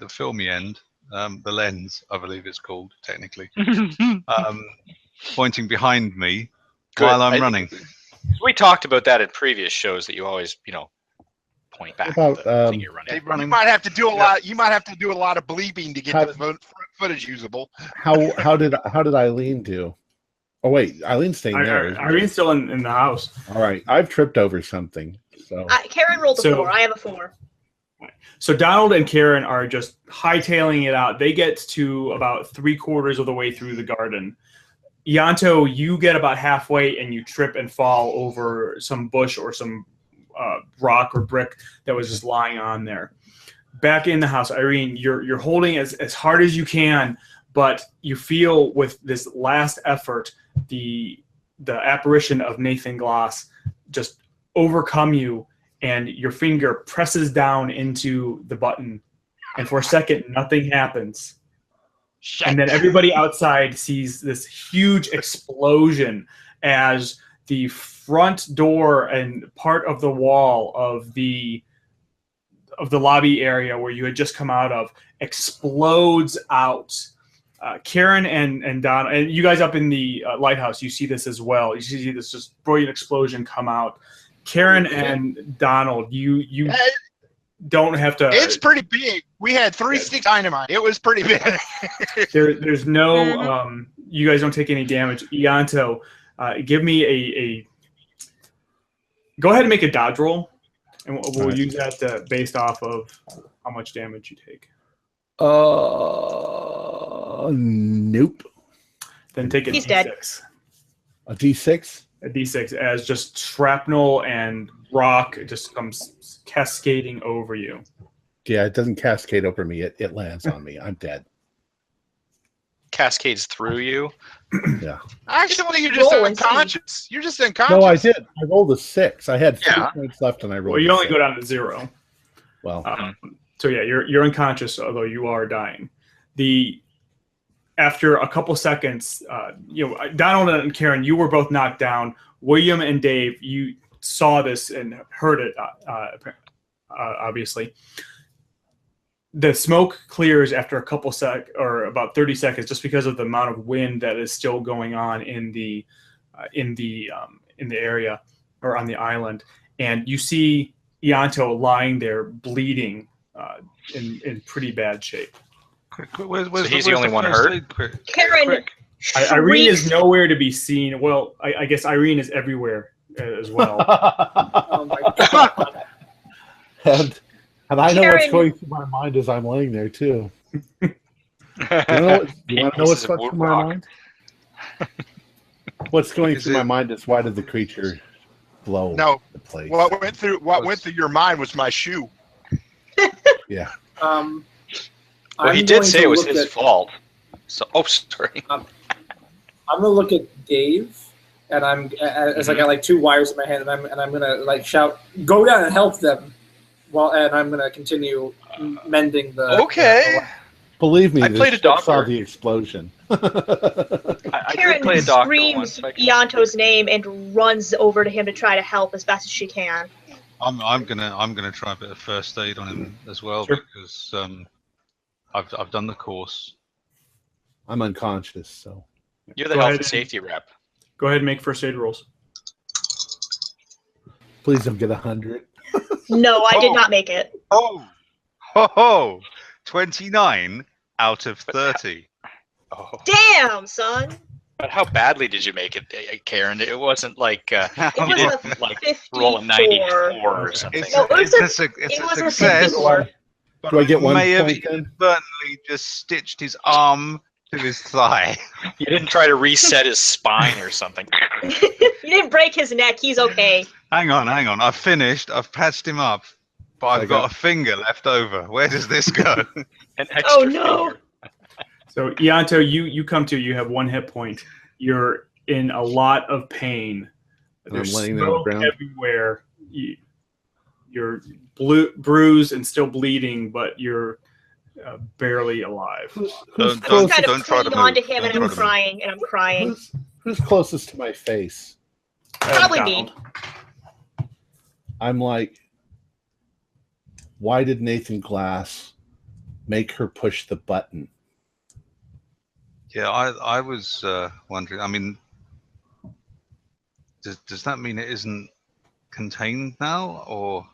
filmy end, the lens, I believe it's called technically, pointing behind me while I'm running. We talked about that in previous shows that you always, point back About, to the thing you're running. Keep You running. might have to do a lot. You might have to do a lot of bleeping to get the footage usable. How did Eileen do? Oh wait, Eileen's staying there. isn't she? Irene's still in the house. All right, I've tripped over something. So Karen rolled a So- 4. I have a 4. So Donald and Karen are just hightailing it out. They get to about 3/4 of the way through the garden. Yanto, you get about halfway and you trip and fall over some bush or some rock or brick that was just lying on there. Back in the house, Irene, you're holding as hard as you can, but you feel with this last effort, the apparition of Nathan Gloss just overcome you, and your finger presses down into the button, and for a second, nothing happens. Shit. And then everybody outside sees this huge explosion as the front door and part of the wall of the lobby area where you had just come out of explodes out. Karen and Don, and you guys up in the lighthouse, you see this as well. You see this just brilliant explosion come out. Karen and Donald, you don't have to. It's pretty big. We had 3 sticks of dynamite. It was pretty big. There's no. You guys don't take any damage. Ianto, give me a. Go ahead and make a dodge roll, and we'll use that based off of how much damage you take. Nope. Then take a He's D6. dead. A D6. A D6 as just shrapnel and rock just comes cascading over you. Yeah, it doesn't cascade over me. It lands on me. I'm dead. Cascades through you. Yeah. Actually, you're just Roll and see. unconscious. You're just unconscious. No, I did. I rolled a 6. I had 3 Yeah. points left, and I rolled. Well, you a only 6. go down to 0. Well, So yeah, you're unconscious, although you are dying. After a couple seconds, Donald and Karen, you were both knocked down. William and Dave, you saw this and heard it, obviously. The smoke clears after a couple or about 30 seconds, just because of the amount of wind that is still going on in the area or on the island, and you see Ianto lying there bleeding in pretty bad shape. Where's he's the only one first hurt? aid? Quick. Karen Irene is shrieks. nowhere to be seen. Well, I guess Irene is everywhere as well. Oh my god. and I know what's Karen- going through my mind as I'm laying there too. You want to know what's Pieces of going wood through my rock. mind? What's going Is through my it- mind is why did the creature blow No. the place? What went through your mind was my shoe. Yeah. Well, he I'm did going say to it was look his at- fault. So, sorry. I'm gonna look at Dave, and I'm as I got like 2 wires in my hand, and I'm gonna like shout, "Go down and help them!" And I'm gonna continue mending the. Okay. Believe me, I this played a ship saw doctor. the explosion. I did Karen play a doctor screams once. Ianto's name and runs over to him to try to help as best as she can. I'm gonna try a bit of first aid on him as well Sure. because I've done the course. I'm unconscious, so You're the Go health ahead and and- safety rep. Go ahead and make first aid rolls. please don't get 100. No, I did Oh. not make it. Oh, ho ho! 29 out of 30. Oh. Damn, son. But how badly did you make it, Karen? It wasn't like It you was a didn't like 54. roll a 94 or something. It's, No, it was it's a It was a success. 54. But Do I get 1 may have point then? inadvertently just stitched his arm to his thigh. You didn't try to reset his spine or something. You didn't break his neck. He's okay. Hang on. I've finished. I've patched him up. But I've got a finger left over. Where does this go? An extra Oh no! finger. So Ianto, you come to. You have 1 hit point. You're in a lot of pain. There's I'm laying there on the smoke ground. everywhere. You're bruised and still bleeding, but you're barely alive. Who's Don't- I'm closest? kind of don't try to clinging on to move. him, and Don't I'm try to move. crying, and I'm crying. Who's closest to my face? Probably me. Donald. I'm like, why did Nathan Glass make her push the button? Yeah, I was wondering. I mean, does that mean it isn't contained now, or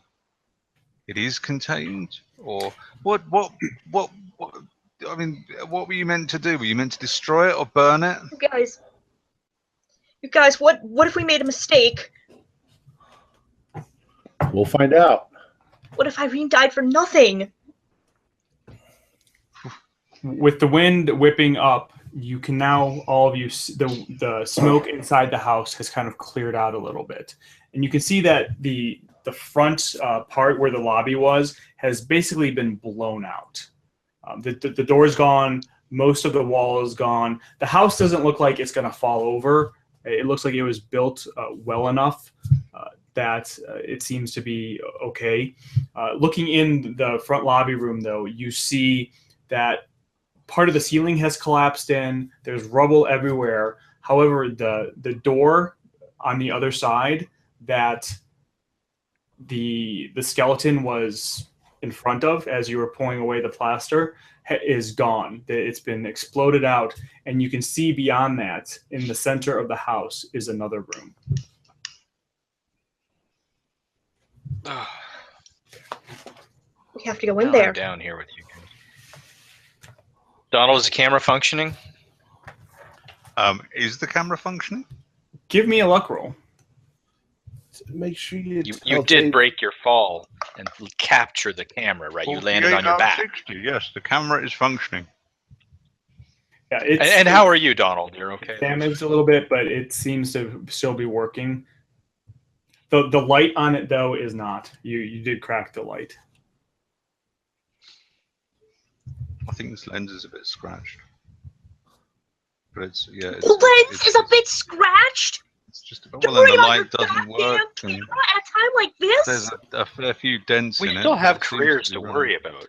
it is contained, or what? I mean, what were you meant to do? Were you meant to destroy it or burn it? You guys, what if we made a mistake? We'll find out. What if Irene died for nothing? With the wind whipping up, you can now, all of you, the smoke inside the house has kind of cleared out a little bit. And you can see that the front part where the lobby was has basically been blown out. The door's gone. Most of the wall is gone. The house doesn't look like it's going to fall over. It looks like it was built well enough that it seems to be okay. Looking in the front lobby room, though, you see that part of the ceiling has collapsed in. There's rubble everywhere. However, the door on the other side that the skeleton was in front of as you were pulling away the plaster is gone. It's been exploded out, and you can see beyond that, in the center of the house, is another room. We have to go in I'm there. down here with you. Donald, is the camera functioning? Is the camera functioning? Give me a luck roll. Make sure you You did break your fall and capture the camera, right? You landed on your 48 out of back. 60, yes, the camera is functioning. Yeah, it's And how are you, Donald? You're okay? damaged a little bit, but it seems to still be working. The light on it, though, is not. You did crack the light. I think this lens is a bit scratched. But it's, yeah. The lens is a bit scratched. It's just You're well, worried and the about your light doesn't goddamn work. And camera at a time like this? there's a fair few dents We in it. still have but it seems careers be to running. worry about.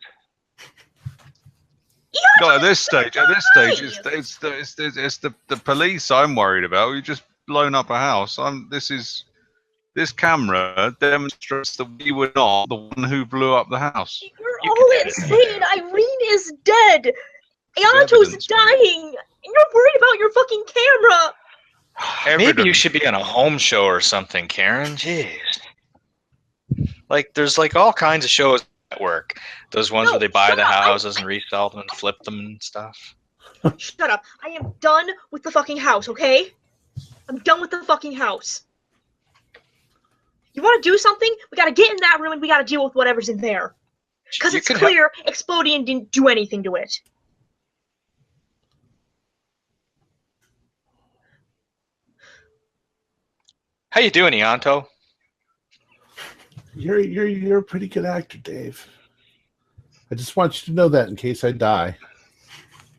No, at this stage, it's the police I'm worried about. We've just blown up a house. This camera demonstrates that we were not the one who blew up the house. You're You all can edit insane. that Irene is dead. Ianto's evidence, man. dying. And you're worried about your fucking camera. Maybe you Evidence. should be on a home show or something, Karen. Jeez. Like, there's like all kinds of shows at work. Those ones where they buy shut the up. houses and resell them and flip them and stuff. Shut up. I am done with the fucking house, okay? I'm done with the fucking house. You want to do something? We gotta get in that room and we gotta deal with whatever's in there. Because You it's could clear Explodian didn't do anything to it. How you doing, Ianto? You're a pretty good actor, Dave. I just want you to know that in case I die.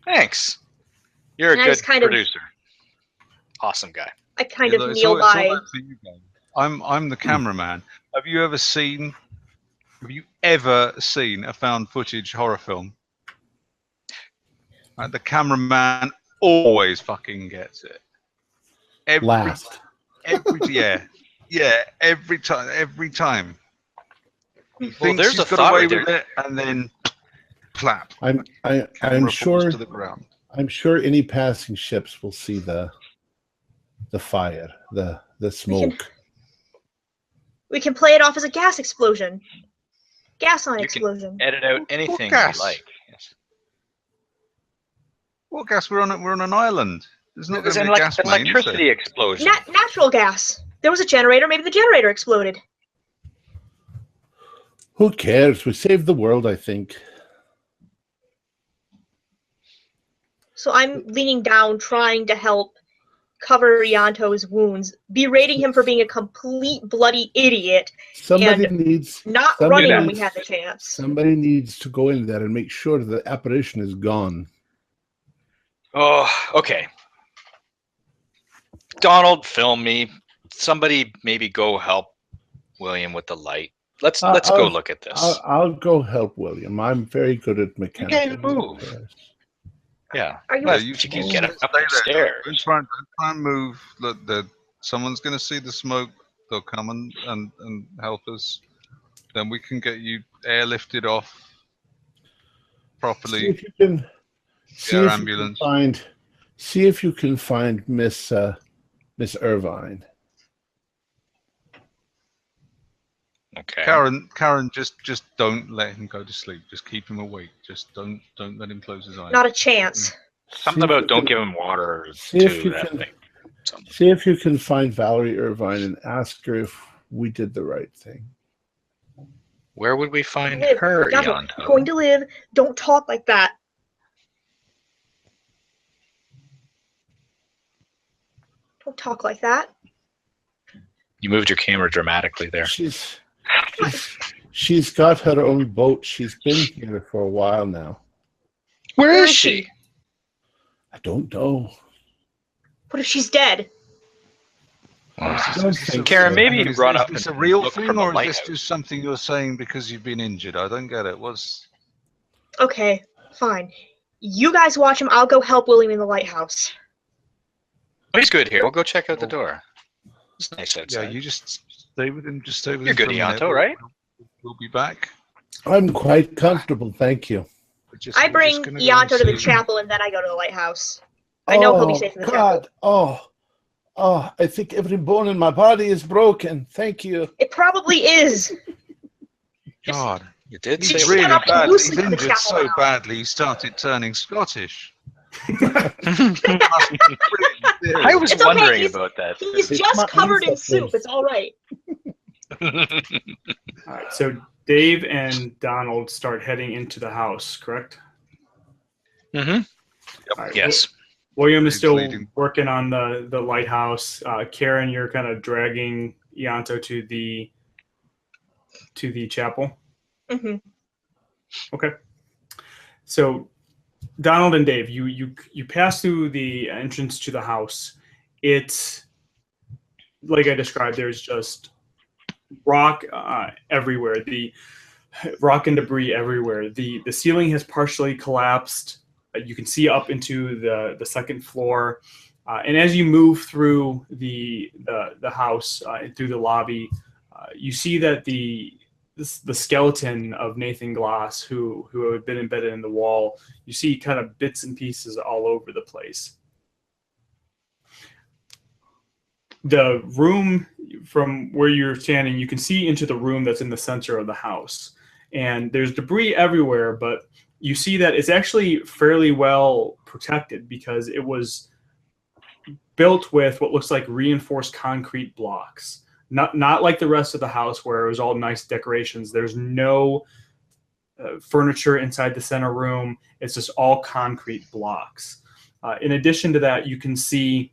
Thanks. You're a Nice, good kind of- producer. Awesome guy. I kind Yeah, of it's kneel all- it's all by. right for you guys. I'm the cameraman. Have you ever seen a found footage horror film? The cameraman always fucking gets it. Last. Every time. He Well, thinks there's he's a got thought away right with it, and then plap. I'm Camera sure falls to the ground. I'm sure any passing ships will see the fire, the smoke. We can play it off as a gas explosion. Gas on You explosion. Edit out anything you gas? like. Yes. What gas? We're on an island. There's not going There's to an be a gas main, is there? electricity explosion. Natural gas. There was a generator. Maybe the generator exploded. Who cares? We saved the world, I think. So I'm leaning down, trying to help cover Ianto's wounds, berating him for being a complete bloody idiot, Somebody and needs not somebody running when we needs- had the chance. Somebody needs to go in there and make sure that the apparition is gone. Oh, okay. Donald, film me. Somebody maybe go help William with the light. Let's go look at this. I'll go help William. I'm very good at mechanical. can't even move. repairs. Yeah. Are you? No, You can get up stay there. the stairs. Don't try and move. Look, someone's going to see the smoke. They'll come and help us. Then we can get you airlifted off See properly. if you can. Ambulance. See if you can find Miss Irvine. Okay. Karen, just don't let him go to sleep. Just keep him awake. Just don't let him close his eyes. Not a chance. Something See if about you don't can- give him water See if too. you That can- thing. Something. See if you can find Valerie Irvine and ask her if we did the right thing. Where would we find Liv, her, Ianto, Yanto? you're going to live. Don't talk like that. Don't talk like that. You moved your camera dramatically there. She's got her own boat. She's been here for a while now. Where Where is is she? I don't know. What if she's dead? I don't think Karen, so. maybe Is run this- up is this and a real look thing, from the or is this lighthouse. just something you're saying because you've been injured? I don't get it. What's Okay, fine. You guys watch him. I'll go help William in the lighthouse. Oh, he's good here. We'll go check out the door. It's nice outside. yeah? You just stay with him. Just stay with You're him. good, for a minute. Ianto, right? We'll be back. I'm quite comfortable, thank you. I bring Ianto to the chapel and then I go to the lighthouse. I know he'll be safe in the chapel. Oh, I think every bone in my body is broken. Thank you. It probably is. God, You did He's say he's really really up and badly. loose He's in the injured chapel so now. badly. He started turning Scottish. I was It's okay, wondering he's- about that. He's It's just my covered in ancestors. soup. It's all right. All right, so Dave and Donald start heading into the house, correct? Mm-hmm. All right, Yes. William is Dave's still leading. working on the lighthouse. Karen, you're kind of dragging Ianto to the chapel. Hmm. Okay. So Donald and Dave, you pass through the entrance to the house. It's like I described. There's just rock everywhere. The rock and debris everywhere. The ceiling has partially collapsed. You can see up into the second floor. And as you move through the house through the lobby, you see that the skeleton of Nathan Glass, who had been embedded in the wall, you see kind of bits and pieces all over the place. The room from where you're standing, you can see into the room that's in the center of the house. And there's debris everywhere, but you see that it's actually fairly well protected because it was built with what looks like reinforced concrete blocks. Not like the rest of the house where it was all nice decorations. There's no furniture inside the center room. It's just all concrete blocks. In addition to that, you can see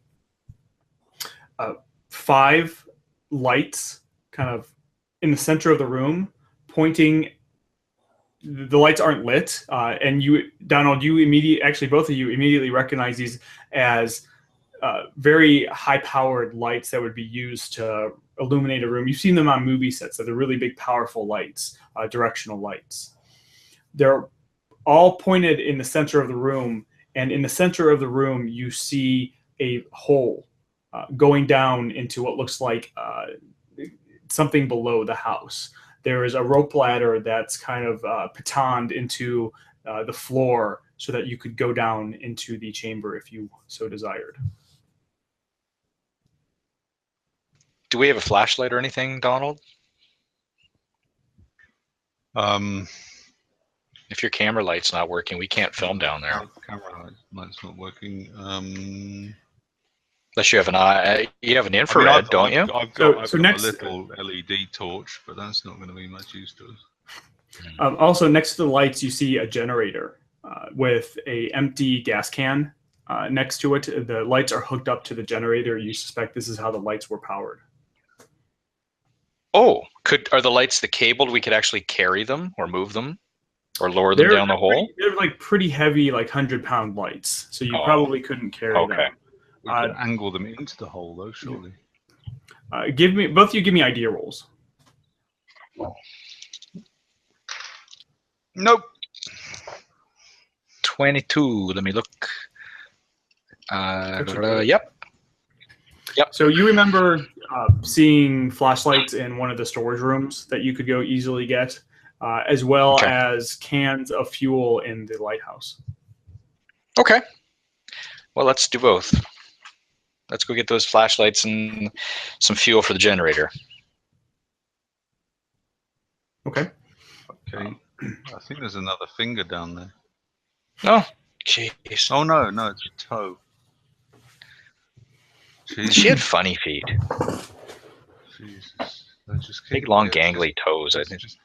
5 lights kind of in the center of the room pointing. The lights aren't lit, and you, Donald, actually both of you immediately recognize these as very high-powered lights that would be used to illuminate a room. You've seen them on movie sets. They're really big, powerful lights, directional lights. They're all pointed in the center of the room, and in the center of the room, you see a hole going down into what looks like something below the house. There is a rope ladder that's kind of patoned into the floor so that you could go down into the chamber if you so desired. Do we have a flashlight or anything, Donald? If your camera light's not working, we can't film down there. Camera light's not working. Unless you have an eye. You have an infrared, I've don't you? I've got So a next- little LED torch, but that's not going to be much use to us. Also, next to the lights, you see a generator with a empty gas can next to it. The lights are hooked up to the generator. You suspect this is how the lights were powered. Oh, are the lights the cabled? We could actually carry them or move them or lower them down the hole? They're like pretty heavy, like 100-pound lights. So you probably couldn't carry them. We could angle them into the hole, though, surely. Both of you give me idea rolls. Nope. 22. Let me look. Yep. So you remember seeing flashlights in one of the storage rooms that you could go easily get, as well as cans of fuel in the lighthouse. Okay. Well, let's do both. Let's go get those flashlights and some fuel for the generator. Okay. Okay. I think there's another finger down there. Oh, jeez. Oh, no, it's a toe. Jesus. She had funny feet. Jesus. Just Big, long, gangly toes, I think. Just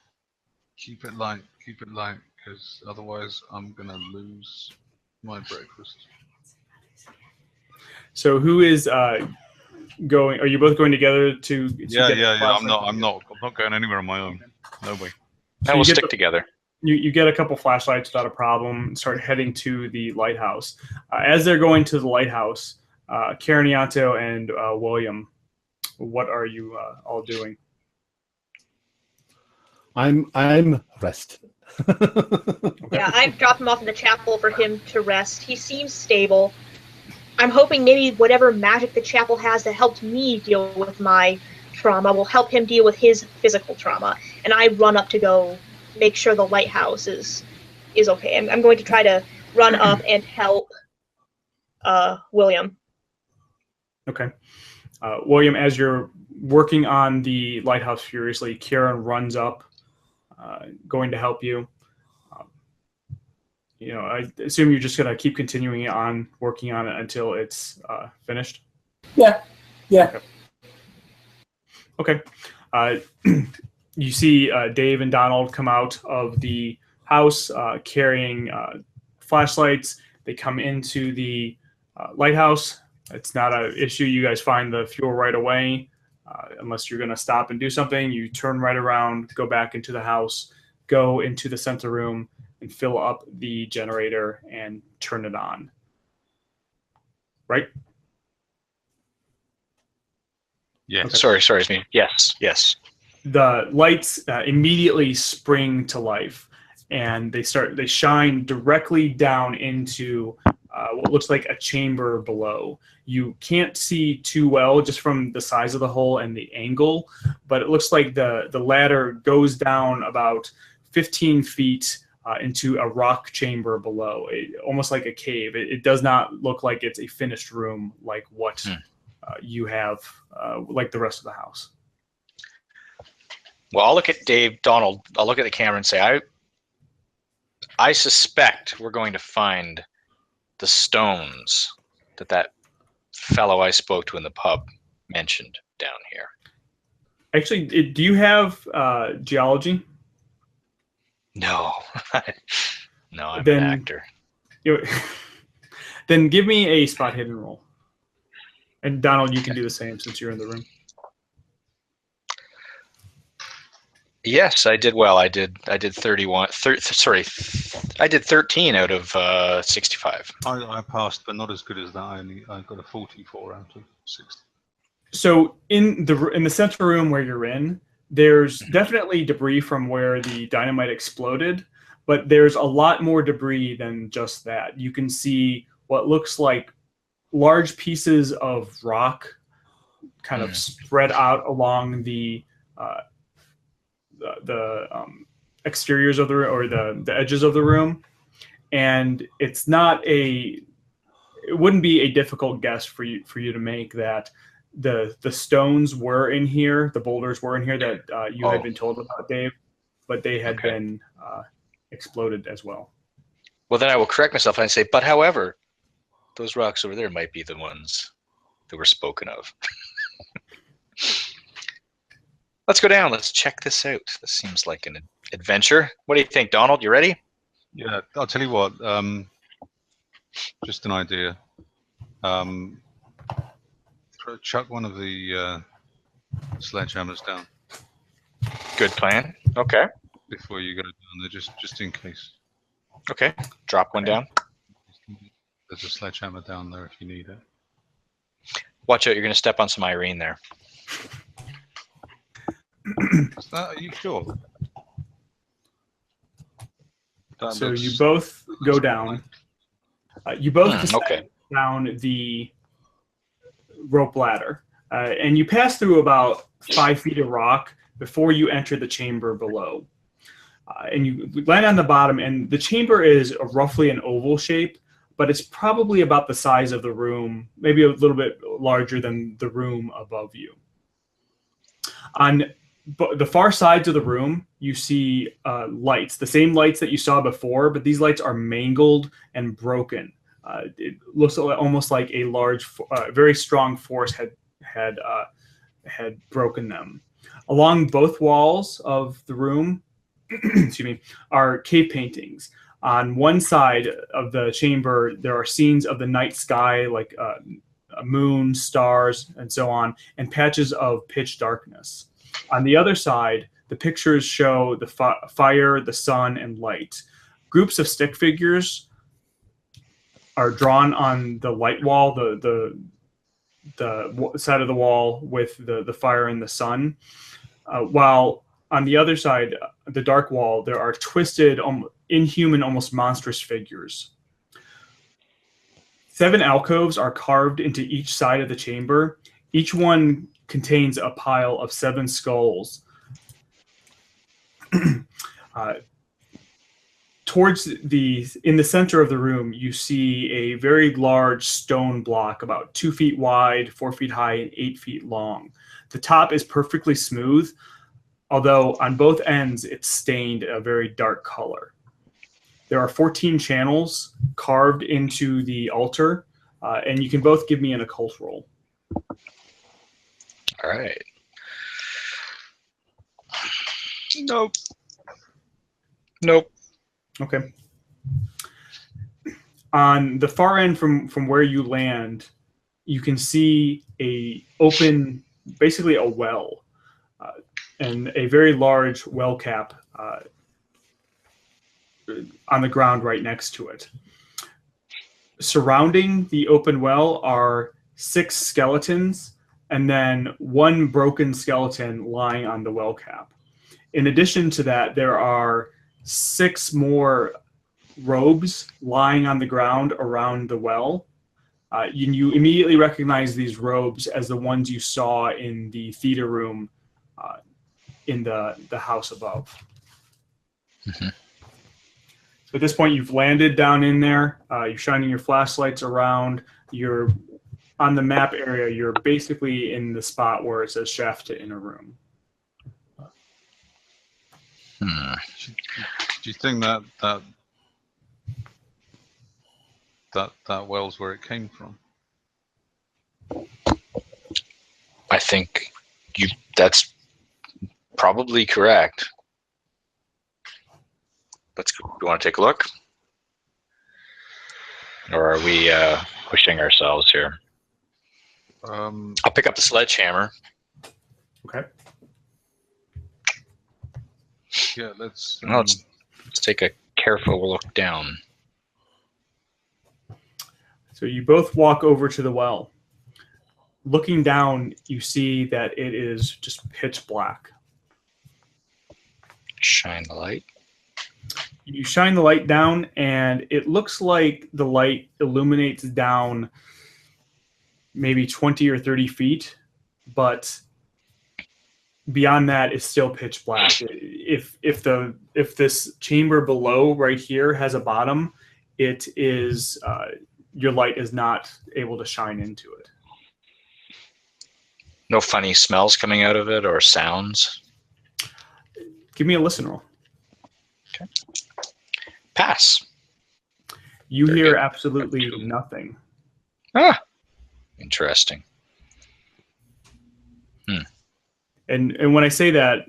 keep it light, because otherwise I'm going to lose my breakfast. So who is going? Are you both going together to yeah. I'm not going anywhere on my own. No way. So we'll stick together. You get a couple flashlights without a problem and start heading to the lighthouse. As they're going to the lighthouse, Cariniato and William, what are you all doing? I'm rested. Yeah, I've dropped him off in the chapel for him to rest. He seems stable. I'm hoping maybe whatever magic the chapel has that helped me deal with my trauma will help him deal with his physical trauma. And I run up to go make sure the lighthouse is okay. I'm going to try to run up and help William. Okay. William, as you're working on the lighthouse furiously, Kieran runs up, going to help you. I assume you're just going to keep continuing on working on it until it's finished? Yeah. Okay. You see Dave and Donald come out of the house carrying flashlights. They come into the lighthouse. It's not an issue. You guys find the fuel right away. Unless you're going to stop and do something, you turn right around, go back into the house, go into the center room, and fill up the generator and turn it on. Right? Yes. Okay. Sorry, it's me. Yes. The lights immediately spring to life, and they shine directly down into what looks like a chamber below. You can't see too well just from the size of the hole and the angle, but it looks like the ladder goes down about 15 feet into a rock chamber below, almost like a cave. It does not look like it's a finished room like what you have, like the rest of the house. Well, I'll look at Donald. I'll look at the camera and say, I suspect we're going to find the stones that fellow I spoke to in the pub mentioned down here. Actually, do you have geology? No. No, I'm an actor. Then give me a spot hidden roll. And Donald, you can do the same since you're in the room. Yes, I did well. I did 31. I did 13 out of 65. I passed, but not as good as that. I got a 44 out of 60. So in the central room where you're in, there's definitely debris from where the dynamite exploded, but there's a lot more debris than just that. You can see what looks like large pieces of rock kind of spread out along the exteriors of the room, or the edges of the room, and it wouldn't be a difficult guess for you to make that the stones were in here, the boulders were in here that you had been told about, Dave, but they had been exploded as well. Well, then I will correct myself and say, but however, those rocks over there might be the ones that were spoken of. Let's go down. Let's check this out. This seems like an adventure. What do you think, Donald? You ready? Yeah, I'll tell you what. Just an idea. Chuck one of the sledgehammers down Good plan. Okay. before you go down there, just in case. Okay. Drop one down. There's a sledgehammer down there if you need it. Watch out, you're going to step on some Irene there. Are you sure? So you both go down. You both descend okay. down the rope ladder. And you pass through about 5 feet of rock before you enter the chamber below. And you land on the bottom, and the chamber is roughly an oval shape, but it's probably about the size of the room, maybe a little bit larger than the room above you. On the far sides of the room, you see lights, the same lights that you saw before, but these lights are mangled and broken. It looks almost like a large, very strong force had broken them. Along both walls of the room, excuse me, are cave paintings. On one side of the chamber, there are scenes of the night sky, like a moon, stars, and so on, and patches of pitch darkness. On the other side, the pictures show the fire, the sun, and light. Groups of stick figures are drawn on the light wall, the side of the wall with the fire and the sun, while on the other side, the dark wall, there are twisted, inhuman, almost monstrous figures. 7 alcoves are carved into each side of the chamber. Each one contains a pile of 7 skulls. In the center of the room, you see a very large stone block, about 2 feet wide, 4 feet high, and 8 feet long. The top is perfectly smooth, although on both ends it's stained a very dark color. There are 14 channels carved into the altar, and you can both give me an occult roll. All right. Nope. Okay. On the far end from where you land, you can see basically a well, and a very large well cap on the ground right next to it. Surrounding the open well are 6 skeletons, and then 1 broken skeleton lying on the well cap. In addition to that, there are 6 more robes lying on the ground around the well. You immediately recognize these robes as the ones you saw in the theater room in the house above. Mm-hmm. So at this point, you've landed down in there. You're shining your flashlights around. You're on the map area. You're basically in the spot where it says shaft to inner room. Do you think that well's where it came from? I think that's probably correct. Let's go. Do you want to take a look? Or are we pushing ourselves here? I'll pick up the sledgehammer. Okay. Yeah, let's take a careful look down. So you both walk over to the well. Looking down, you see that it is just pitch black. Shine the light. You shine the light down, and it looks like the light illuminates down maybe 20 or 30 feet, but beyond that, it's still pitch black. If this chamber below right here has a bottom, it is your light is not able to shine into it. No funny smells coming out of it or sounds? Give me a listen roll. Okay. Pass. You Very hear good. absolutely nothing. Ah, interesting. And when I say that,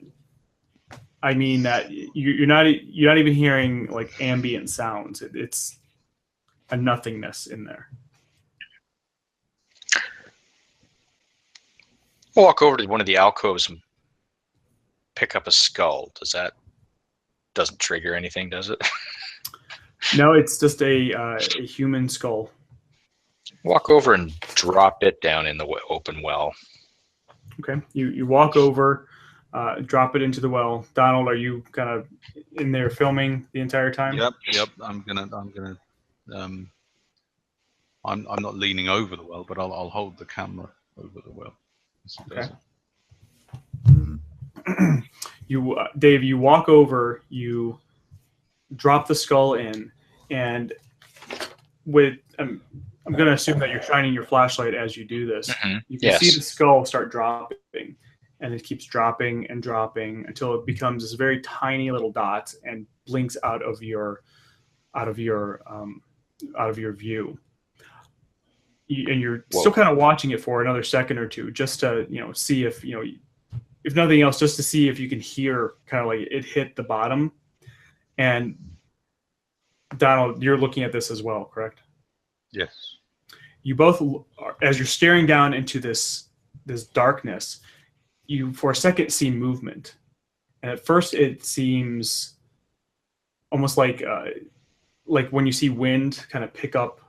I mean that you're not even hearing like ambient sounds. It's a nothingness in there. I'll walk over to one of the alcoves and pick up a skull. Doesn't trigger anything, does it? No, it's just a human skull. Walk over and drop it down in the open well. Okay, you walk over, drop it into the well. Donald, are you kind of in there filming the entire time? Yep. I'm not leaning over the well, but I'll hold the camera over the well. Okay. Dave, you walk over, you drop the skull in, and with I'm going to assume that you're shining your flashlight as you do this. Mm-hmm. You can see the skull start dropping, and it keeps dropping and dropping until it becomes this very tiny little dot and blinks out of your view. And you're still kind of watching it for another second or two, just to see if if nothing else, just to see if you can hear kind of like it hit the bottom. And Donald, you're looking at this as well, correct? Yes. You both, as you're staring down into this darkness, you for a second see movement, and at first it seems almost like when you see wind kind of pick up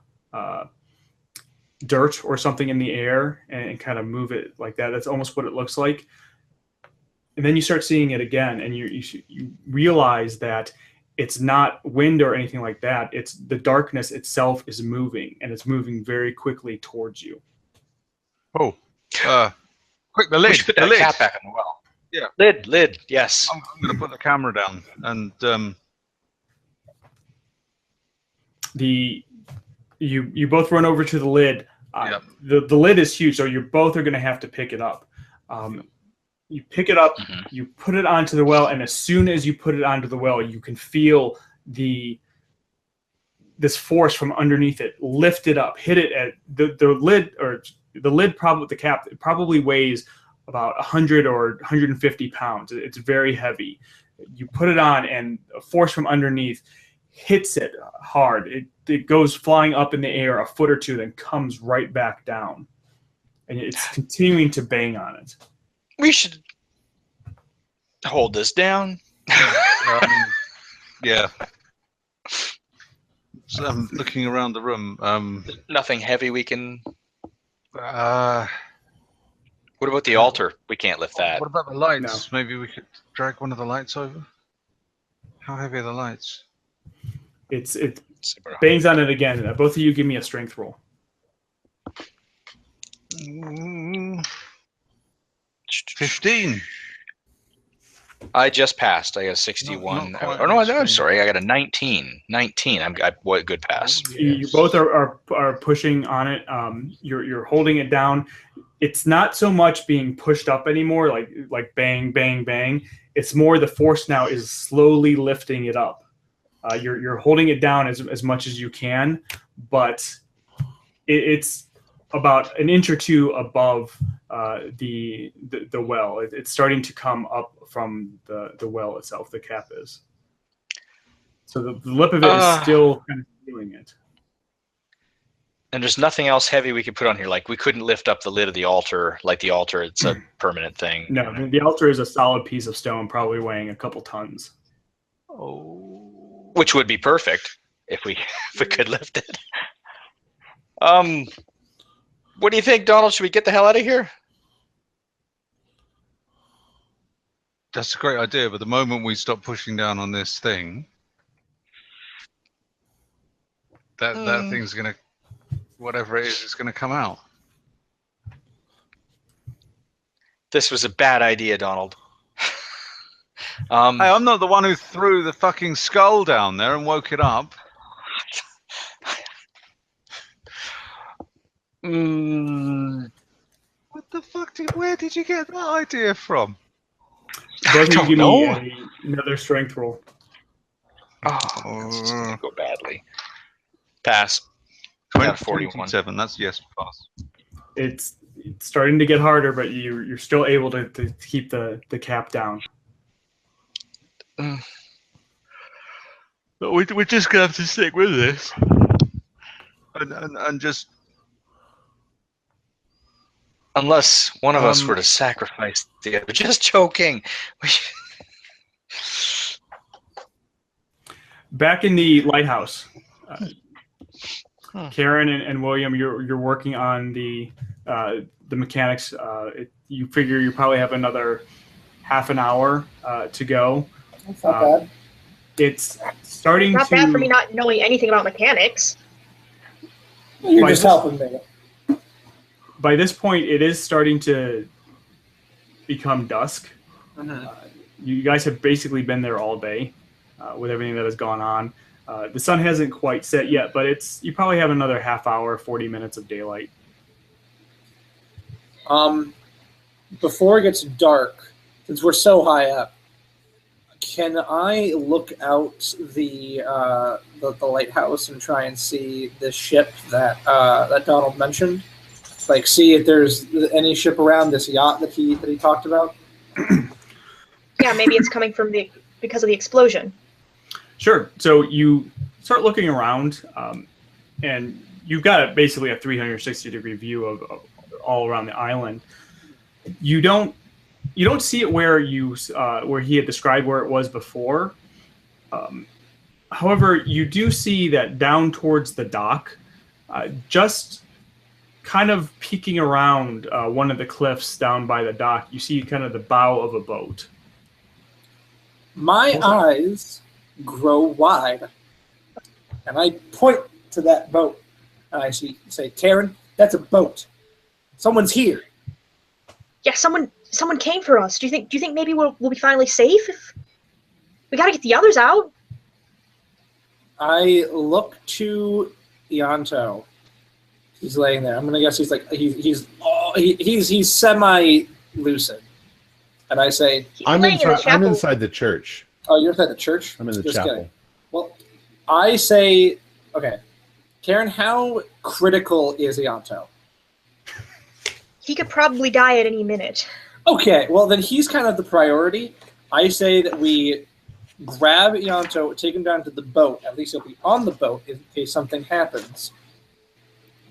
dirt or something in the air and kind of move it like that. That's almost what it looks like. And then you start seeing it again, and you realize that it's not wind or anything like that. It's the darkness itself is moving, and it's moving very quickly towards you. Oh, quick, the lid. Put The that lid. cap back in the well. Yeah. Lid. Yes. I'm going to put the camera down, and you both run over to the lid. Yep. The lid is huge, so you both are going to have to pick it up. You pick it up, you put it onto the well, and as soon as you put it onto the well, you can feel this force from underneath it lift it up, hit it at the lid, or the lid, probably the cap. It probably weighs about 100 or 150 pounds. It's very heavy. You put it on, and a force from underneath hits it hard. It goes flying up in the air a foot or two, then comes right back down, and it's continuing to bang on it. We should hold this down. Yeah. So I'm looking around the room. Nothing heavy we can. What What about the altar? We can't lift that. What about the lights? No. Maybe we could drag one of the lights over. How heavy are the lights? It bangs on it again. Both of you give me a strength roll. 15. I just passed. I got a 61. I'm sorry. I got a 19. 19. What good pass. You both are pushing on it. You're holding it down. It's not so much being pushed up anymore, like bang, bang, bang. It's more the force now is slowly lifting it up. You're holding it down as much as you can, but it's about an inch or two above the well. It's starting to come up from the well itself. The cap is. So the lip of it is still kind of feeling it. And there's nothing else heavy we could put on here. Like we couldn't lift up the lid of the altar. Like the altar, it's a permanent thing. No, the altar is a solid piece of stone, probably weighing a couple tons. Oh. Which would be perfect if we could lift it. What do you think, Donald? Should we get the hell out of here? That's a great idea, but the moment we stop pushing down on this thing, that thing's gonna, whatever it is, it's gonna come out. This was a bad idea, Donald. Hey, I'm not the one who threw the fucking skull down there and woke it up. What the fuck? Where did you get that idea from? Both of you give know. me another strength roll. This is gonna go badly. Pass. 27. That's yes, pass. It's starting to get harder, but you're still able to keep the cap down. But we're just gonna have to stick with this, and just Unless one of us were to sacrifice the other. Just joking. Back in the lighthouse, Karen and William, you're working on the mechanics. You figure you probably have another half an hour to go. That's not bad. It's starting Not to. bad for me not knowing anything about mechanics. You're By just this- helping me. By this point, it is starting to become dusk. You guys have basically been there all day with everything that has gone on. The sun hasn't quite set yet, but you probably have another half hour, 40 minutes of daylight. Before it gets dark, since we're so high up, can I look out the lighthouse and try and see the ship that Donald mentioned? Like, see if there's any ship around this yacht that he talked about. Yeah, maybe it's coming from because of the explosion. Sure. So you start looking around, and you've got basically a 360-degree view of all around the island. You don't see it where he had described where it was before. However, you do see that down towards the dock, just kind of peeking around one of the cliffs down by the dock, you see kind of the bow of a boat. My eyes grow wide, and I point to that boat, and I say, Karen, that's a boat. Someone's here. Yeah, someone came for us. Do you think maybe we'll be finally safe? We gotta get the others out. I look to Ianto. He's laying there. I'm gonna guess he's like he's semi-lucid, and I say, I'm laying in the inside. I'm chapel. inside the church. "Oh, you're inside the church." I'm in the Just chapel. kidding. Well, I say, okay, Karen, how critical is Ianto? He could probably die at any minute. Okay, well then he's kind of the priority. I say that we grab Ianto, take him down to the boat. At least he'll be on the boat in case something happens.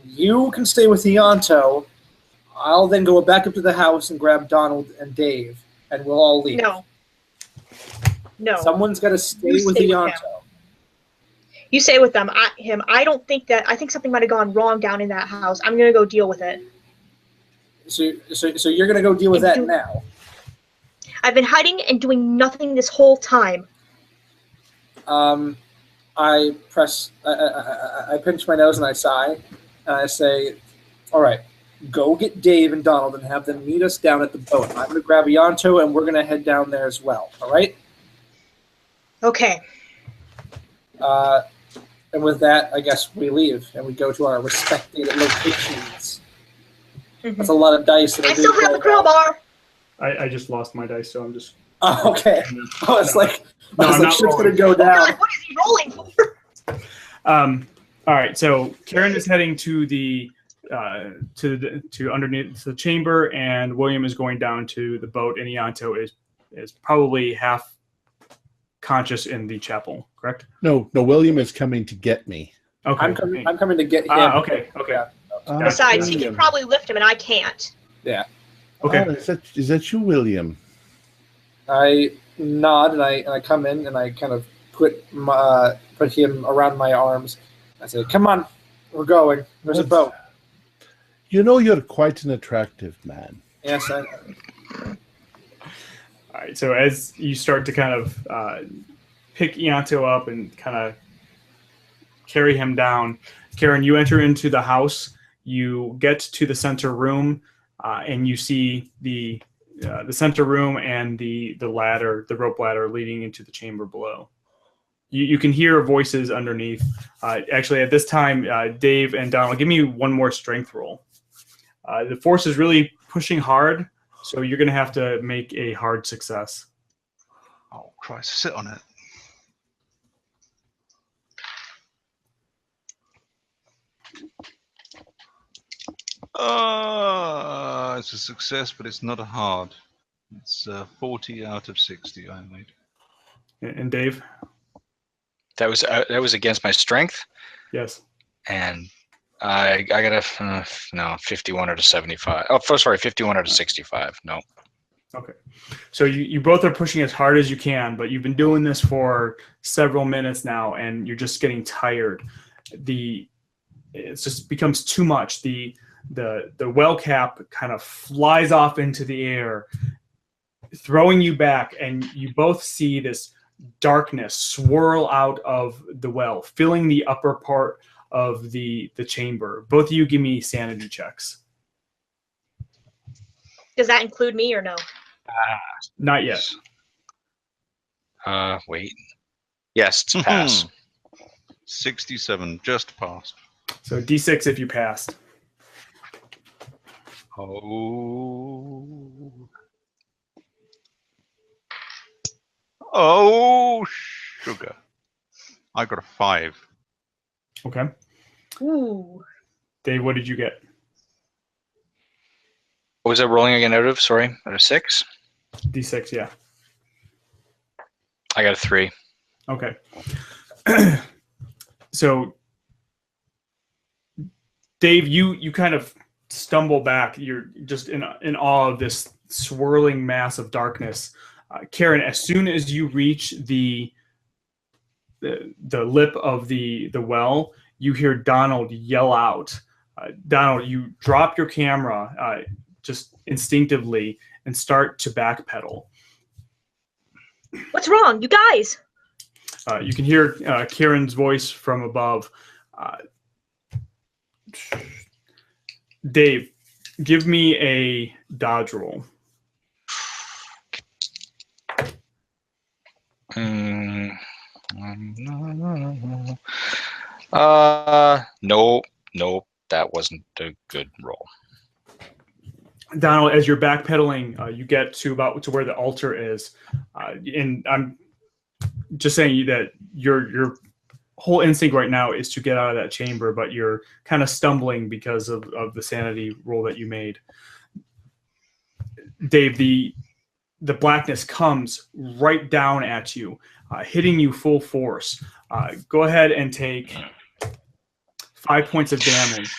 You can stay with Ianto. I'll then go back up to the house and grab Donald and Dave, and we'll all leave. No. Someone's got to stay You with stay with Ianto. You stay with them. I don't think that. I think something might have gone wrong down in that house. I'm gonna go deal with it. So you're going to go deal with that now. I've been hiding and doing nothing this whole time. I pinch my nose and I sigh, and I say, all right, go get Dave and Donald and have them meet us down at the boat. I'm going to grab Ianto, and we're going to head down there as well, all right? Okay. And with that, I guess we leave, and we go to our respective locations. Mm-hmm. That's a lot of dice. I still have the crowbar. I just lost my dice, so I'm just. Oh, okay. I was like, I'm not shit's going to go Oh, down. God, what is he rolling for? All right, so Karen is heading to the to underneath the chamber, and William is going down to the boat, and Ianto is probably half conscious in the chapel. Correct? No, William is coming to get me. Okay. I'm coming to get him. Okay. Yeah. Besides, he can probably lift him, and I can't. Yeah. Okay. Is that you, William? I nod and I come in and I kind of put him around my arms. I say, "Come on, we're going. There's a boat." You know you're quite an attractive man. Yes, I. All right. So as you start to kind of pick Ianto up and kind of carry him down, Karen, you enter into the house. You get to the center room, and you see the center room and the ladder, the rope ladder leading into the chamber below. You can hear voices underneath. Actually, at this time, Dave and Donald, give me one more strength roll. The force is really pushing hard, so you're going to have to make a hard success. Oh Christ! Sit on it. It's a success, but it's not a hard. It's 40 out of 60 I made. And Dave? That was against my strength, Yes. and I got a no 51 out of 75. Oh, sorry, 51 out of 65. No. Okay. So you both are pushing as hard as you can, but you've been doing this for several minutes now, and you're just getting tired. It just becomes too much. The well cap kind of flies off into the air, throwing you back, and you both see this darkness swirl out of the well, filling the upper part of the chamber. Both of you give me sanity checks. Does that include me or no? Not yet. Wait. Yes, it's pass. 67, just passed. So D6 if you passed. Oh, sugar. I got a 5. Okay. Ooh. Dave, what did you get? What was that rolling again out of? Sorry, out of 6? D6, yeah. I got a 3. Okay. So, Dave, you kind of stumble back. You're just in awe of this swirling mass of darkness. Karen, as soon as you reach the lip of the well, you hear Donald yell out. Donald, you drop your camera just instinctively and start to backpedal. What's wrong, you guys? You can hear Karen's voice from above. Dave, give me a dodge roll. Nope, that wasn't a good roll. Donald, as you're backpedaling, you get to about to where the altar is, and I'm just saying that your whole instinct right now is to get out of that chamber, but you're kind of stumbling because of the sanity roll that you made. Dave, the blackness comes right down at you, hitting you full force. Go ahead and take 5 points of damage.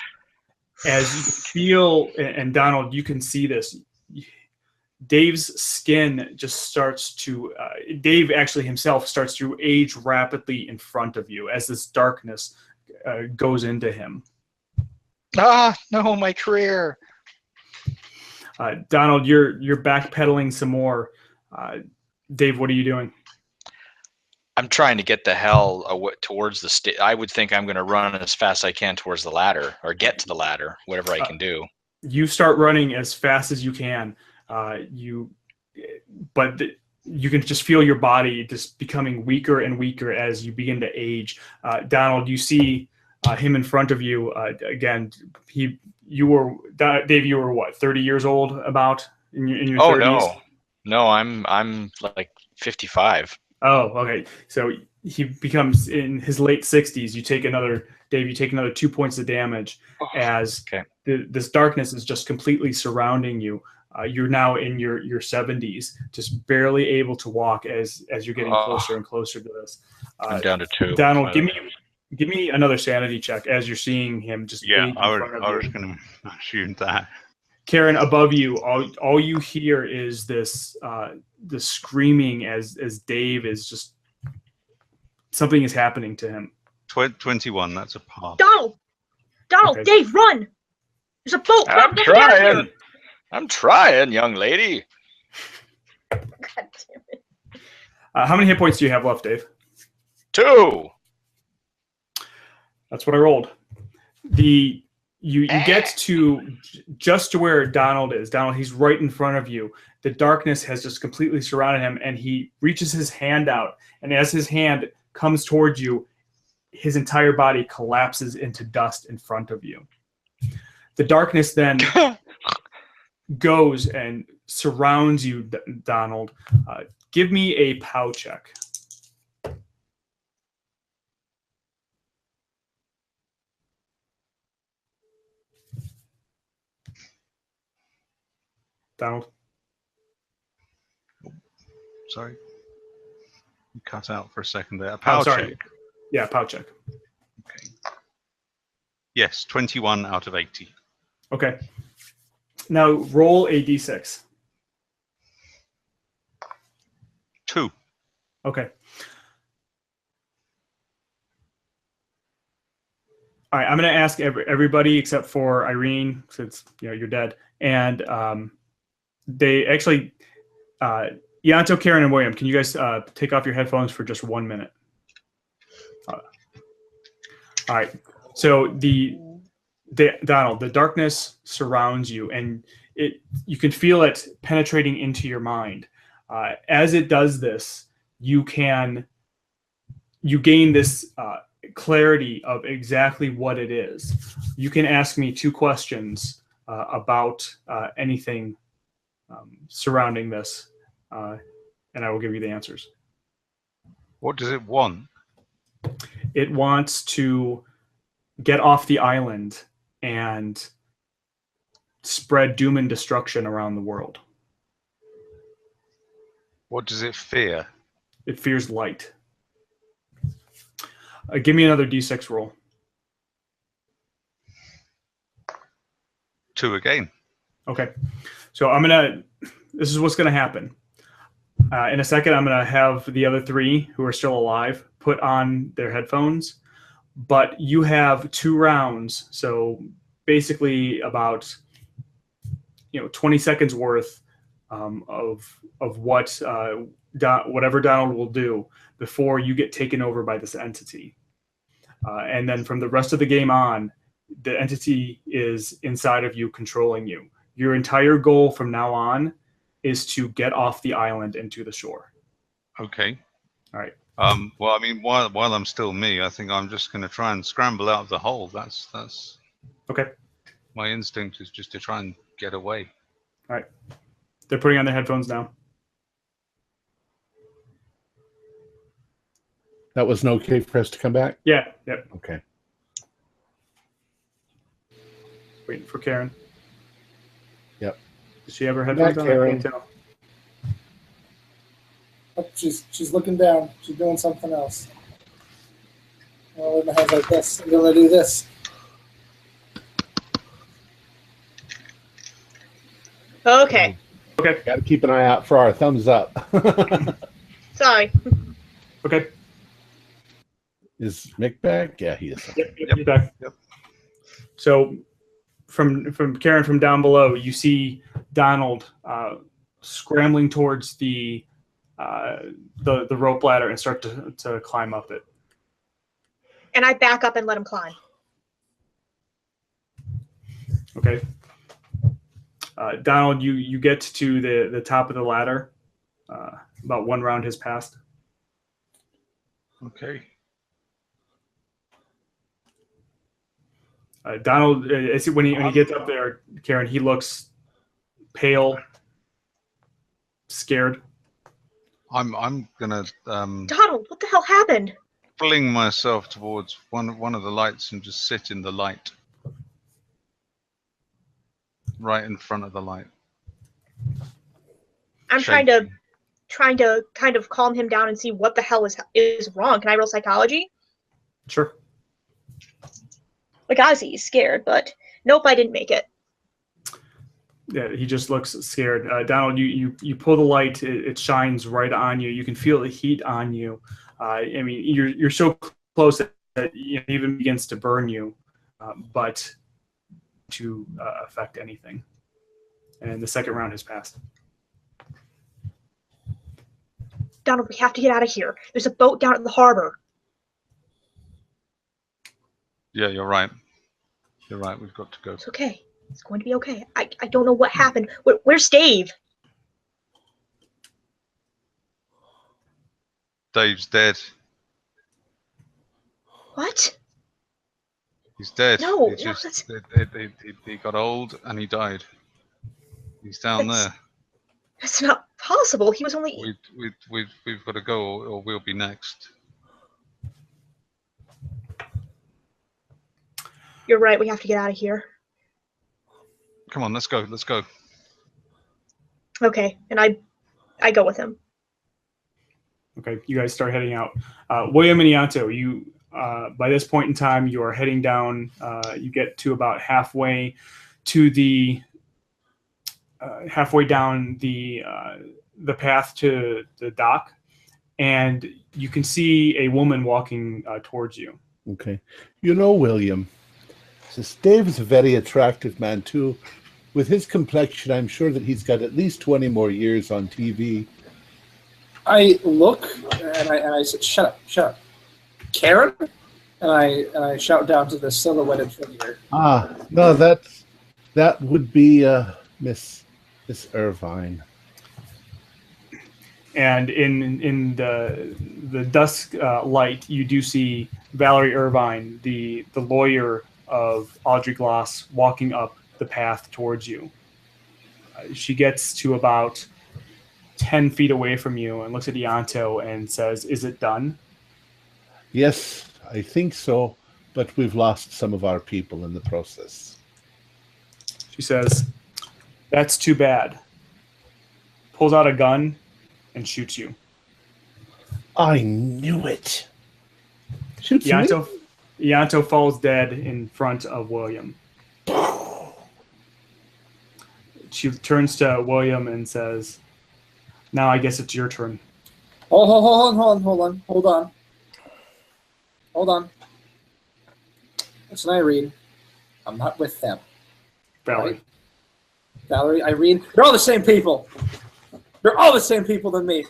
As you feel, and Donald, you can see this, Dave's skin just starts to, Dave actually himself starts to age rapidly in front of you as this darkness goes into him. No, my career. Donald, you're backpedaling some more. Dave, what are you doing? I'm trying to get the hell towards the I would think I'm going to run as fast as I can towards the ladder, or get to the ladder, whatever I can do. You start running as fast as you can. You can just feel your body just becoming weaker and weaker as you begin to age. Donald, you see him in front of you. Again, Dave, you were what, 30 years old about in your 30s? No, I'm like 55. Oh, okay. So he becomes in his late 60s. You take another 2 points of damage as this darkness is just completely surrounding you. You're now in your 70s, just barely able to walk as you're getting closer and closer to this. I'm down to 2. Donald, give me another sanity check as you're seeing him just age in front of you. I was going to assume that. Karen, above you, all you hear is this the screaming as Dave is just, something is happening to him. 21, that's a pass. Donald, okay. Dave, run! There's a boat. I'm trying, young lady. God damn it. How many hit points do you have left, Dave? 2. That's what I rolled. You get to just to where Donald is. Donald, he's right in front of you. The darkness has just completely surrounded him, and he reaches his hand out. And as his hand comes towards you, his entire body collapses into dust in front of you. The darkness then goes and surrounds you, Donald. Give me a POW check. Donald? Sorry. You cut out for a second there. A Oh, power sorry. check. Yeah, pow check. Okay. Yes, 21 out of 80. Okay. Now roll a d6. 2. Okay. All right, I'm going to ask everybody except for Irene, since you're dead, and they actually, Yanto, Karen, and William. Can you guys take off your headphones for just 1 minute? All right. So Donald, the darkness surrounds you, and you can feel it penetrating into your mind. As it does this, you gain this clarity of exactly what it is. You can ask me 2 questions about anything surrounding this, and I will give you the answers. What does it want? It wants to get off the island and spread doom and destruction around the world. What does it fear? It fears light. Give me another d6 roll. 2 again. Okay. So this is what's going to happen. In a second, I'm going to have the other 3 who are still alive put on their headphones, but you have 2 rounds. So basically about 20 seconds worth of what whatever Donald will do before you get taken over by this entity. And then from the rest of the game on, the entity is inside of you, controlling you. Your entire goal from now on is to get off the island and to the shore. Okay. All right. Well, I mean, while I'm still me, I think I'm just going to try and scramble out of the hole. That's okay. My instinct is just to try and get away. All right. They're putting on their headphones now. That was an okay for us to come back? Yeah. Yep. Okay. Waiting for Karen. Yep. Does she have her headphones on? I can't tell. Oh, she's looking down. She's doing something else. I'll leave my hands like this. I'm going to do this. Okay. Okay. Got to keep an eye out for our thumbs up. Sorry. Okay. Is Mick back? Yeah, he is. Yep. Back. Yep. So from Karen from down below, you see Donald scrambling towards the rope ladder and start to climb up it. And I back up and let him climb. Okay. Donald, you get to the top of the ladder. About 1 round has passed. Okay. Donald, when he gets up there, Karen, he looks pale, scared. I'm gonna Donald, what the hell happened? fling myself towards one of the lights and just sit in the light, right in front of the light. I'm trying to kind of calm him down and see what the hell is wrong. Can I roll psychology? Sure. Like, obviously he's scared, but nope, I didn't make it. Yeah, he just looks scared. Donald, you pull the light, it shines right on you. You can feel the heat on you. I mean, you're so close that it even begins to burn you, but to affect anything. And the second round has passed. Donald, we have to get out of here. There's a boat down at the harbor. Yeah, you're right. You're right. We've got to go. It's okay. It's going to be okay. I don't know what happened. Where's Dave? Dave's dead. What? He's dead. No, he no, just he got old and he died. He's down there. That's not possible. He was only... We've got to go, or we'll be next. You're right. We have to get out of here. Come on, let's go. Let's go. Okay, and I go with him. Okay, you guys start heading out. William and Ianto, you by this point in time, you are heading down. You get to about halfway to the halfway down the path to the dock, and you can see a woman walking towards you. Okay. You know, William, since Dave is a very attractive man too, with his complexion, I'm sure that he's got at least 20 more years on TV. I look and I said, "Shut up, Karen!" And I shout down to the silhouetted figure. Ah, no, that would be Miss Irvine. And in the dusk light, you do see Valerie Irvine, the lawyer of Audrey Gloss, walking up the path towards you. She gets to about 10 feet away from you and looks at Ianto and says, "Is it done?" Yes, I think so, but we've lost some of our people in the process. She says, "That's too bad." Pulls out a gun and shoots you. I knew it. Shoots me? Ianto falls dead in front of William. She turns to William and says, "Now I guess it's your turn." Hold on. Listen, Irene, I'm not with them. Valerie. Right? Valerie, Irene, they're all the same people. They're all the same people than me.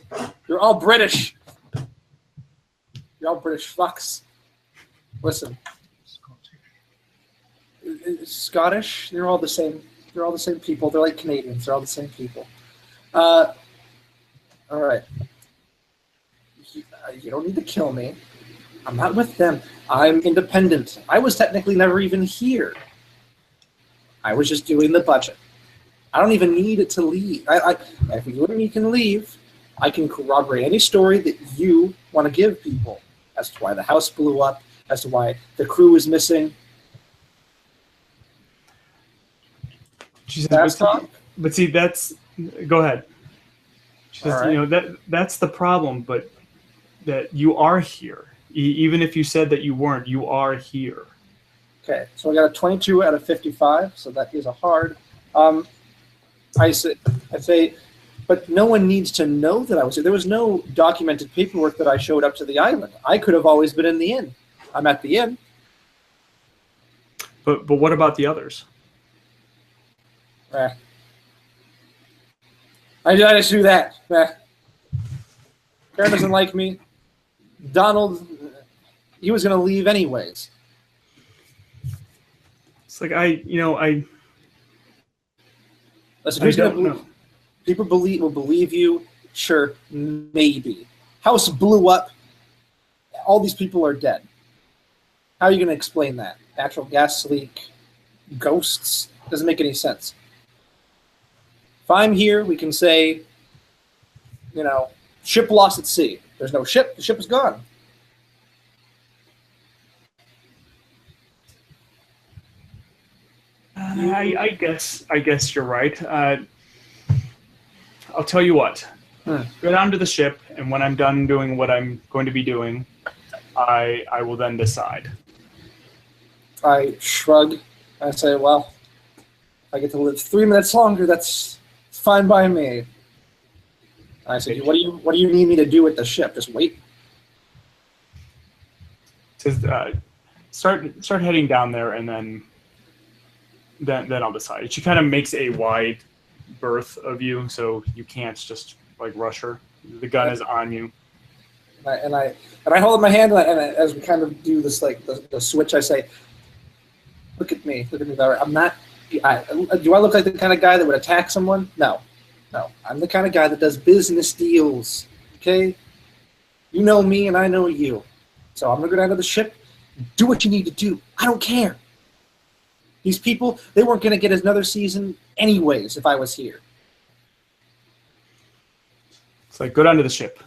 You're all British. You're all British fucks. Listen. Scottish, they're all the same. They're all the same people. They're like Canadians. They're all the same people. All right. You don't need to kill me. I'm not with them. I'm independent. I was technically never even here. I was just doing the budget. I don't even need it to leave. If you and me can leave, I can corroborate any story that you want to give people as to why the house blew up, as to why the crew is missing. She says, but see, that's... Go ahead. She says, right. That's the problem, but that you are here. Even if you said that you weren't, you are here. Okay, so I got a 22 out of 55, so that is a hard. I say, but no one needs to know that I was here. There was no documented paperwork that I showed up to the island. I could have always been in the inn. I'm at the inn. But what about the others? I just do that. Karen doesn't like me. Donald, he was going to leave anyways. It's like Listen, who's going to believe? People will believe you. Sure, maybe. House blew up. All these people are dead. How are you going to explain that? Natural gas leak, ghosts? Doesn't make any sense. If I'm here, we can say, ship lost at sea. There's no ship. The ship is gone. I guess you're right. I'll tell you what. Go down to the ship, and when I'm done doing what I'm going to be doing, I will then decide. I shrug. I say, well, if I get to live 3 minutes longer, that's fine by me. I said, what do you need me to do with the ship? Just wait. Says, start heading down there, and then I'll decide. She kind of makes a wide berth of you, so you can't just rush her. The gun is on you. And I hold my hand, and as we kind of do this the switch, I say, look at me, Valerie. I'm not. Do I look like the kind of guy that would attack someone? No. I'm the kind of guy that does business deals. Okay, you know me, and I know you. So I'm gonna go down to the ship. Do what you need to do. I don't care. These people, they weren't gonna get another season anyways if I was here. It's like, go down to the ship.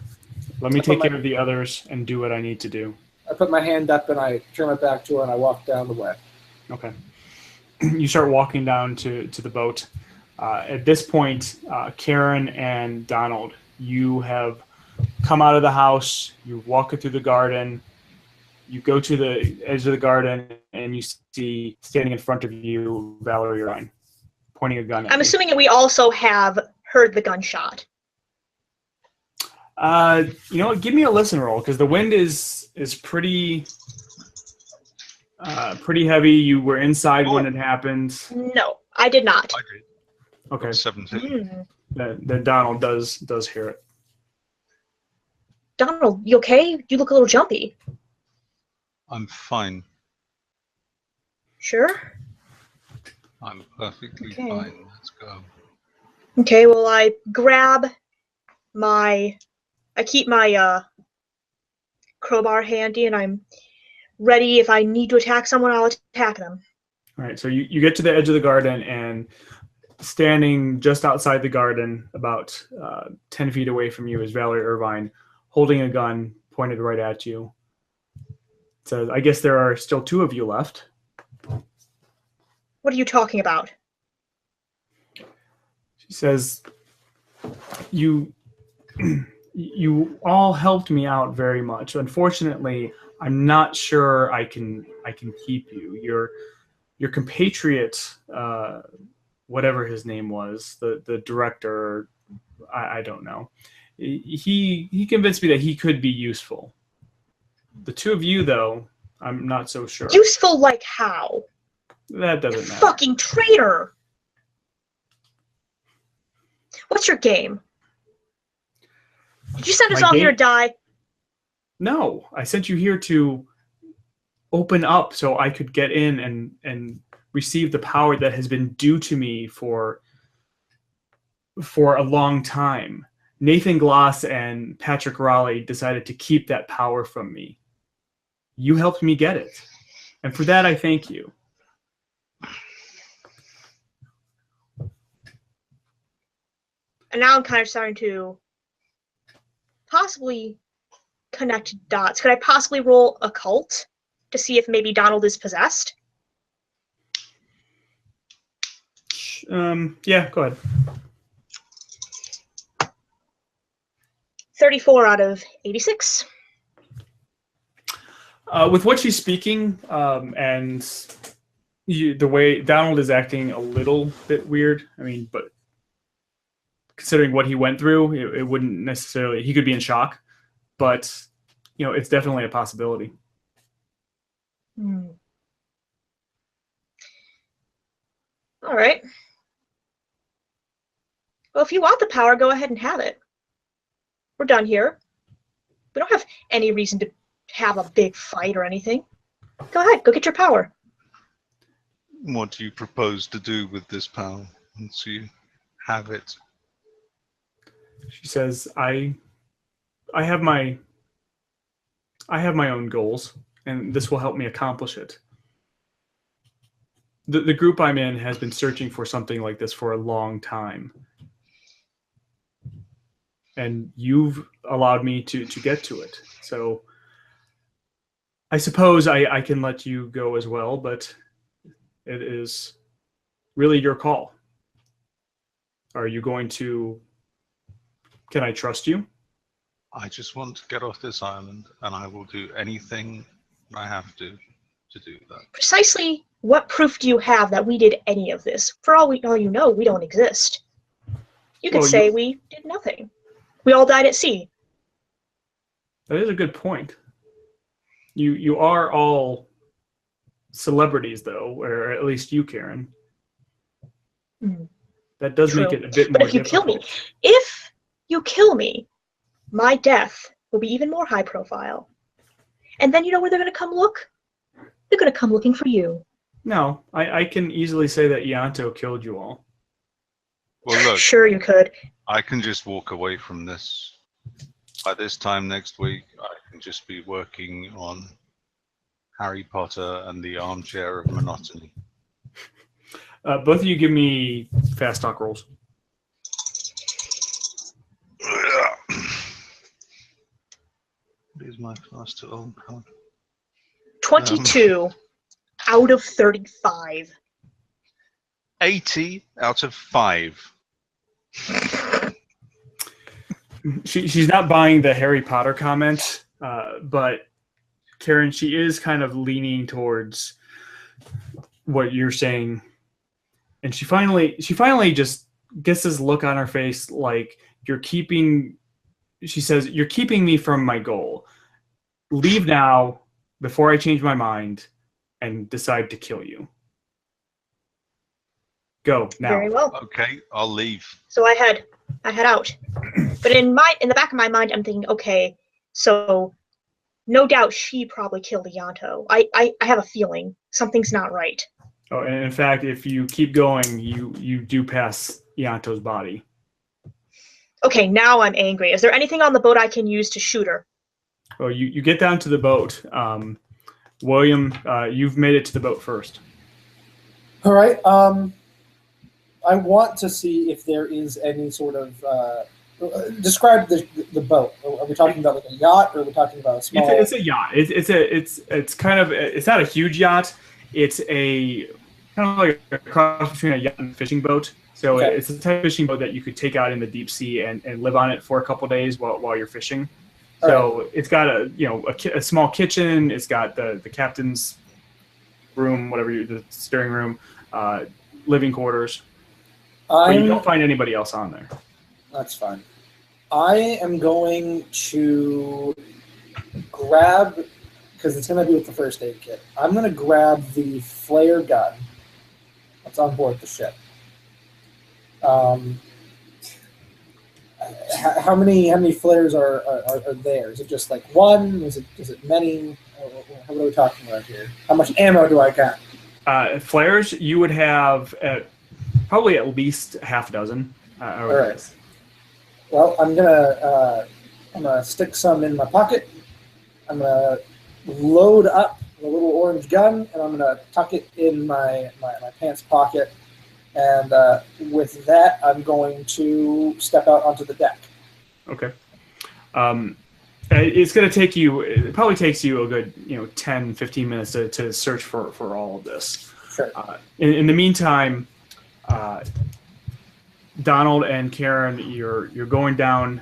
Let me take care of the others and do what I need to do. I put my hand up and I turn my back to her and I walk down the way. Okay. You start walking down to the boat. At this point, Karen and Donald, you have come out of the house, you walk it through the garden, you go to the edge of the garden, and you see standing in front of you Valerie Ryan, pointing a gun at I'm you. assuming that we also have heard the gunshot. You know what? Give me a listen roll, because the wind is pretty pretty heavy. You were inside when it happened. No, I did not. I did. Okay. 17. Then Donald does hear it. Donald, you okay? You look a little jumpy. I'm fine. Sure? I'm perfectly Okay. fine. Let's go. Okay, well, I keep my crowbar handy, and I'm ready. If I need to attack someone, I'll attack them. All right, so you get to the edge of the garden, and standing just outside the garden, about 10 feet away from you, is Valerie Irvine, holding a gun pointed right at you. It says, I guess there are still 2 of you left. What are you talking about? She says, you all helped me out very much. Unfortunately, I'm not sure I can keep you. Your compatriot, whatever his name was, the director, I don't know. He convinced me that he could be useful. The 2 of you, though, I'm not so sure. Useful like how? That doesn't matter. Fucking traitor! What's your game? Did you send us My all here game? to die? No, I sent you here to open up so I could get in and receive the power that has been due to me for a long time. Nathan Gloss and Patrick Raleigh decided to keep that power from me. You helped me get it. And for that, I thank you. And now I'm kind of starting to possibly connect dots. Could I possibly roll occult to see if maybe Donald is possessed? Yeah, go ahead. 34 out of 86. With what she's speaking, and the way Donald is acting a little bit weird. I mean, but considering what he went through, it wouldn't necessarily. He could be in shock, but it's definitely a possibility. All right. Well, if you want the power, go ahead and have it. We're done here. We don't have any reason to have a big fight or anything. Go ahead, go get your power. What do you propose to do with this power once you have it? She says, I have my own goals, and this will help me accomplish it. The group I'm in has been searching for something like this for a long time. And you've allowed me to get to it. So I suppose I can let you go as well, but it is really your call. Are you going to... Can I trust you? I just want to get off this island, and I will do anything I have to do that. Precisely what proof do you have that we did any of this? For all you know, we don't exist. You could say we did nothing. We all died at sea. That is a good point. You are all celebrities, though, or at least you, Karen. That does True. make it a bit more But if you difficult. kill me, my death will be even more high profile. And then you know where they're going to come look? They're going to come looking for you. No, I can easily say that Ianto killed you all. Well, look, Sure you could. I can just walk away from this. By this time next week, I can just be working on Harry Potter and the Armchair of Monotony. Both of you give me fast talk rolls. What is my class to old card? 22 out of 35. 80 out of 5. she's not buying the Harry Potter comment, but Karen, she is kind of leaning towards what you're saying, and she finally just gets this look on her face like she says, you're keeping me from my goal. Leave now before I change my mind and decide to kill you. Go now. Very well. Okay, I'll leave. So I head out. But in the back of my mind, I'm thinking, okay, so no doubt she probably killed Ianto. I have a feeling something's not right. Oh, and in fact, if you keep going, you do pass Ianto's body. Okay, now I'm angry. Is there anything on the boat I can use to shoot her? Oh, you get down to the boat. William, you've made it to the boat first. All right. I want to see if there is any sort of describe the boat. Are we talking about like a yacht, or are we talking about a small? It's a yacht. It's kind of, it's not a huge yacht. It's a kind of like a cross between a yacht and a fishing boat. So Okay. it's a type of fishing boat that you could take out in the deep sea and live on it for a couple days while you're fishing. So It's got a small kitchen. It's got the captain's room, the steering room, living quarters. But you don't find anybody else on there. That's fine. I am going to grab, because it's going to be with the first aid kit. I'm going to grab the flare gun that's on board the ship. How many flares are there? Is it just like one? Is it many? What are we talking about here? How much ammo do I got? Flares, you would have probably at least half a dozen. All right. Well, I'm gonna stick some in my pocket. I'm gonna load up the little orange gun, and I'm gonna tuck it in my pants pocket. And with that, I'm going to step out onto the deck. Okay. It's going to take you, it probably takes you a good 10, 15 minutes to search for all of this. Sure. In the meantime, Donald and Karen, you're going down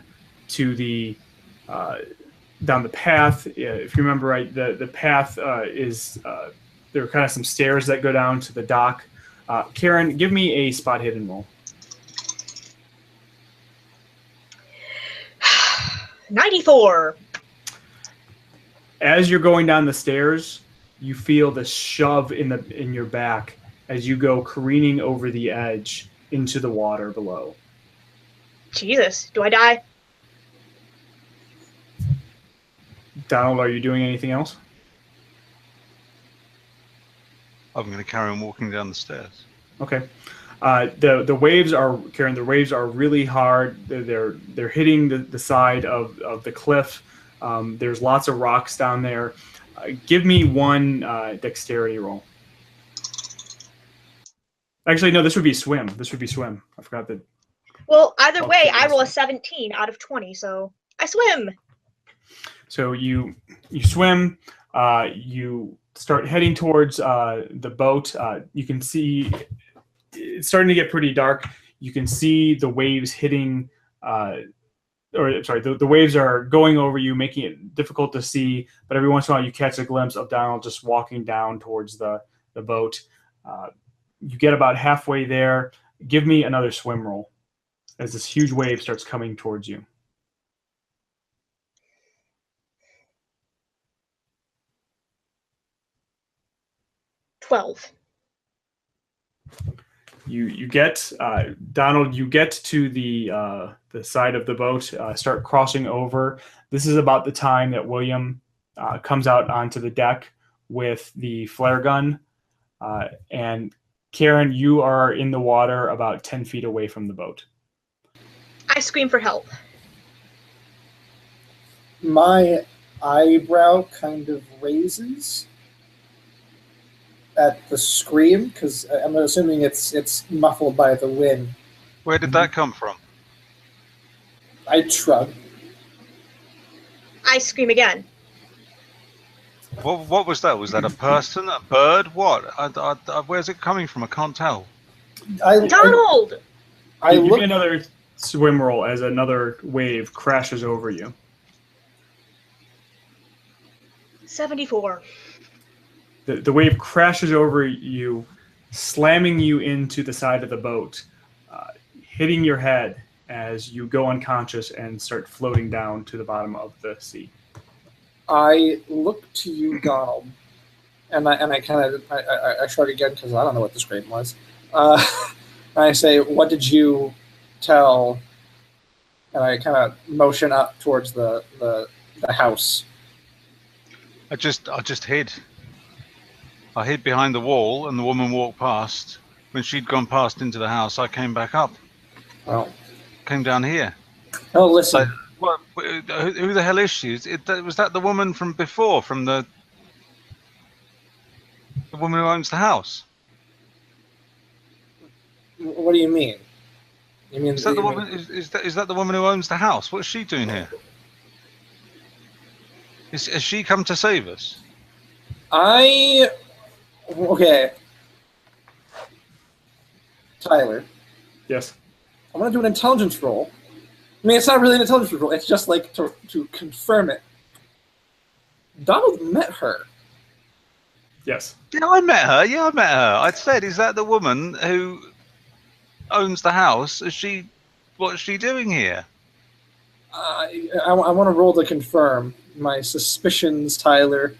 to down the path. If you remember right, the path is, there are kind of some stairs that go down to the dock. Karen, give me a spot hidden roll. 94. As you're going down the stairs, you feel the shove in your back as you go careening over the edge into the water below. Jesus, do I die? Donald, are you doing anything else? I'm going to carry on walking down the stairs. Okay. The waves are, Karen, the waves are really hard. They're hitting the side of the cliff. There's lots of rocks down there. Give me one dexterity roll. Actually, no, this would be swim. I forgot that. Well, either way, I roll a 17 out of 20, so I swim. So you swim. You start heading towards the boat. You can see it's starting to get pretty dark. You can see the waves hitting, the waves are going over you, making it difficult to see. But every once in a while, you catch a glimpse of Donald just walking down towards the boat. You get about halfway there. Give me another swim roll as this huge wave starts coming towards you. You get Donald. You get to the side of the boat. Start crossing over. This is about the time that William comes out onto the deck with the flare gun, and Karen, you are in the water about 10 feet away from the boat. I scream for help. My eyebrow kind of raises at the scream, because I'm assuming it's muffled by the wind. Where did that come from? I shrug. I scream again. What was that? Was that a person, a bird? What? Where's it coming from? I can't tell. Donald! I look. swim roll as another wave crashes over you. 74. The wave crashes over you, slamming you into the side of the boat, hitting your head as you go unconscious and start floating down to the bottom of the sea. I look to you, Donald, and I kind of I shrug again because I don't know what the scream was. I say, "What did you tell?" And I kind of motion up towards the house. I just hid. I hid behind the wall, and the woman walked past. When she'd gone past into the house, I came back up. Oh, Came down here. oh, listen. So, who the hell is she? Was that the woman from before, from the woman who owns the house? What do you mean? You mean Is that the woman? Is that the woman who owns the house? What's she doing here? Has she come to save us? Okay. Tyler, Yes. I'm gonna do an intelligence roll. I mean, it's not really an intelligence roll. It's just like to confirm it. Donald met her. Yes. Yeah, I met her. I said, is that the woman who owns the house? What's she doing here? I want to roll to confirm my suspicions, Tyler,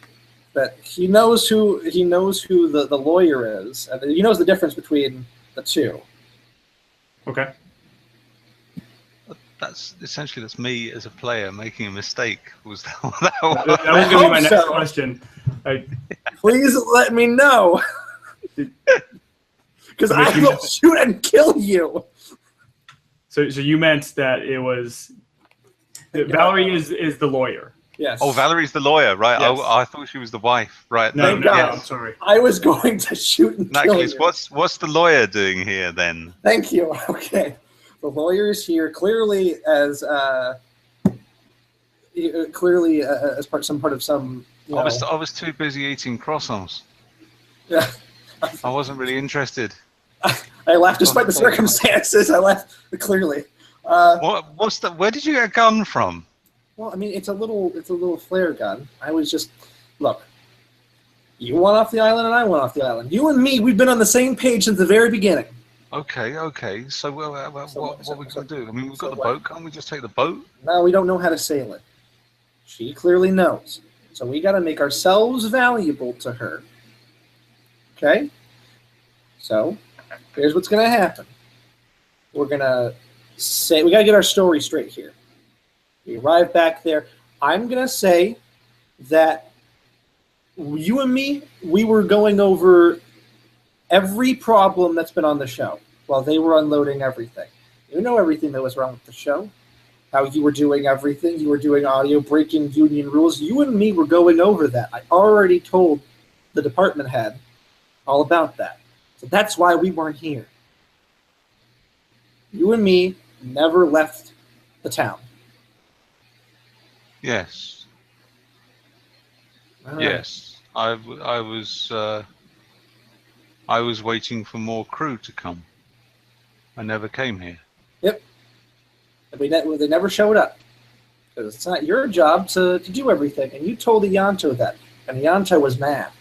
that he knows who the lawyer is, and he knows the difference between the two. Okay. That's me as a player making a mistake. Was that That was going to be my next question. Please let me know, because I will shoot and kill you. So you meant that it was Valerie is the lawyer. Yes. Oh, Valerie's the lawyer, right? Yes. I thought she was the wife, right? No, God. I'm sorry. I was going to shoot and In that kill case, you. what's the lawyer doing here then? Thank you. Okay. The lawyer is here clearly as part of some. I was too busy eating croissants. Yeah. I wasn't really interested. I laughed despite the circumstances. I laughed clearly. Where did you get a gun from? Well, I mean, it's a little flare gun. I was just look. You went off the island, and I went off the island. You and me, we've been on the same page since the very beginning. Okay. So what are we going to do? I mean, we've got the boat. Can't we just take the boat? No, we don't know how to sail it. She clearly knows. So we got to make ourselves valuable to her. Okay? So here's what's going to happen. We're going to say, we got to get our story straight here. We arrive back there. I'm going to say that you and me, we were going over every problem that's been on the show while they were unloading everything. You know everything that was wrong with the show, how you were doing everything. You were doing audio, breaking union rules. You and me were going over that. I already told the department head all about that. So that's why we weren't here. You and me never left the town. Yes. All right. Yes. I was waiting for more crew to come. I never came here. Yep. They never showed up. Because it's not your job to do everything. And you told Ianto that. And Ianto was mad.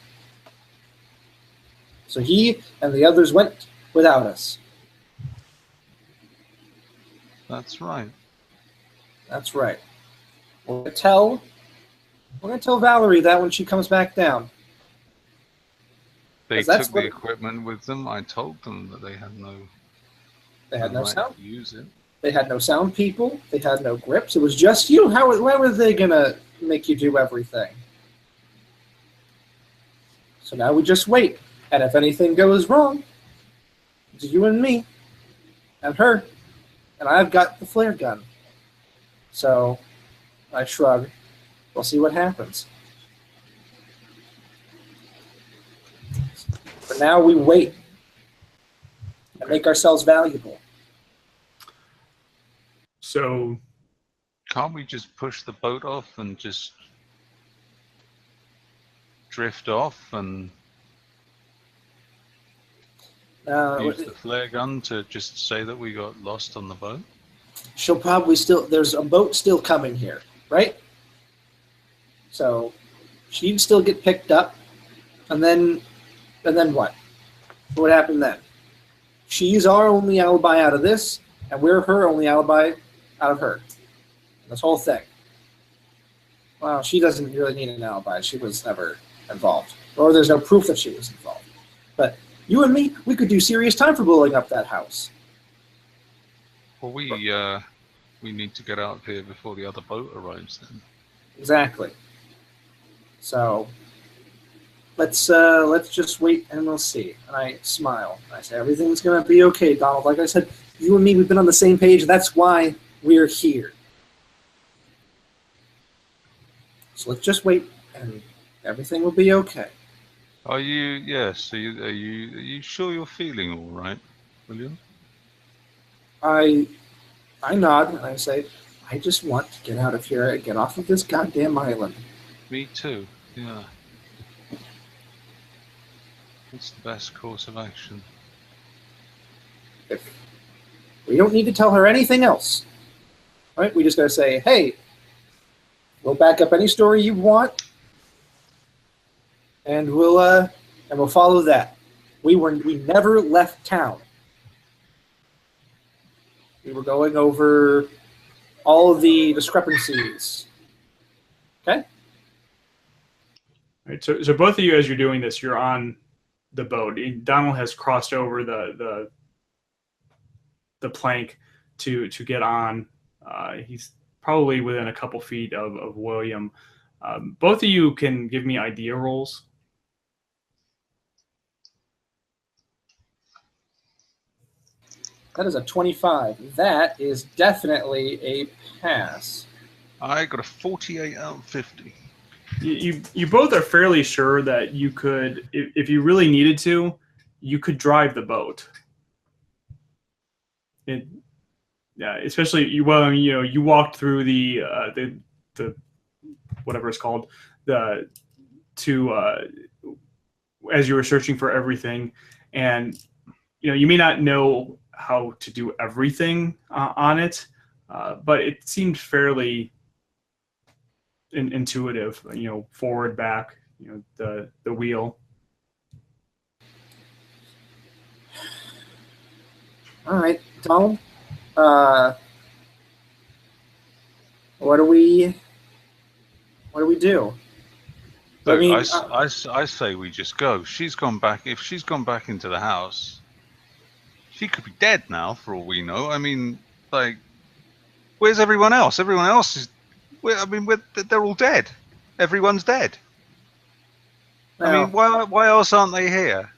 So he and the others went without us. That's right. That's right. We're going to tell Valerie that when she comes back down. They 'Cause that's took the what- equipment with them. I told them that they had no no right sound. to use it. They had no sound people. They had no grips. It was just you. Why were they going to make you do everything? So now we just wait. And if anything goes wrong, it's you and me and her. And I've got the flare gun. So I shrug. We'll see what happens. For now, we wait and make ourselves valuable. So Can't we just push the boat off and just drift off and use the flare gun to just say that we got lost on the boat? she'll probably still. There's a boat still coming here, right? So she'd still get picked up, and then what? What would happen then? She's our only alibi out of this, and we're her only alibi out of her. This whole thing. Well, she doesn't really need an alibi. She was never involved. Or there's no proof that she was involved. But you and me, we could do serious time for blowing up that house. Well, we need to get out of here before the other boat arrives then. Exactly. So let's just wait and we'll see. And I smile. I say, everything's going to be okay, Donald. Like I said, you and me, we've been on the same page. That's why we're here. So let's just wait and everything will be okay. Are you? Yes. Are you sure you're feeling all right, William? I nod and I say, I just want to get out of here and get off of this goddamn island. Me too. Yeah. It's the best course of action. We don't need to tell her anything else. All right? We just got to say, hey, we'll back up any story you want, and we'll follow that. We never left town. We were going over all of the discrepancies. Okay? Right, so both of you, as you're doing this, you're on the boat. Donald has crossed over the plank to get on. He's probably within a couple feet of William. Both of you can give me idea rolls. That is a 25. That is definitely a pass. I got a 48 out of 50. You both are fairly sure that you could, if you really needed to, you could drive the boat. Yeah, especially you walked through the whatever it's called, as you were searching for everything, and you may not know how to do everything on it, but it seemed fairly intuitive. Forward, back, the wheel. All right, Donald. What do we do? Look, I say we just go. She's gone back. If she's gone back into the house, she could be dead now, for all we know. I mean, like, where's everyone else? Everyone else is. They're all dead. Everyone's dead. Well, I mean, why else aren't they here?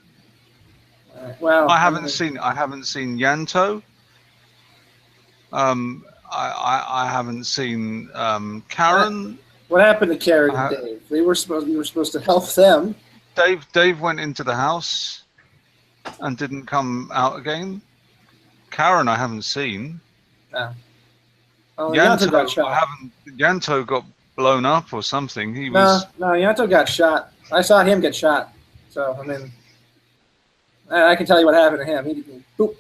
Well, I haven't seen Yanto. I haven't seen Karen. What happened to Karen and Dave? We were supposed to help them. Dave went into the house and didn't come out again. Karen, I haven't seen. No. Oh, Yanto got shot. Yanto got blown up or something. No, Yanto got shot. I saw him get shot. So I mean, I can tell you what happened to him. He boop.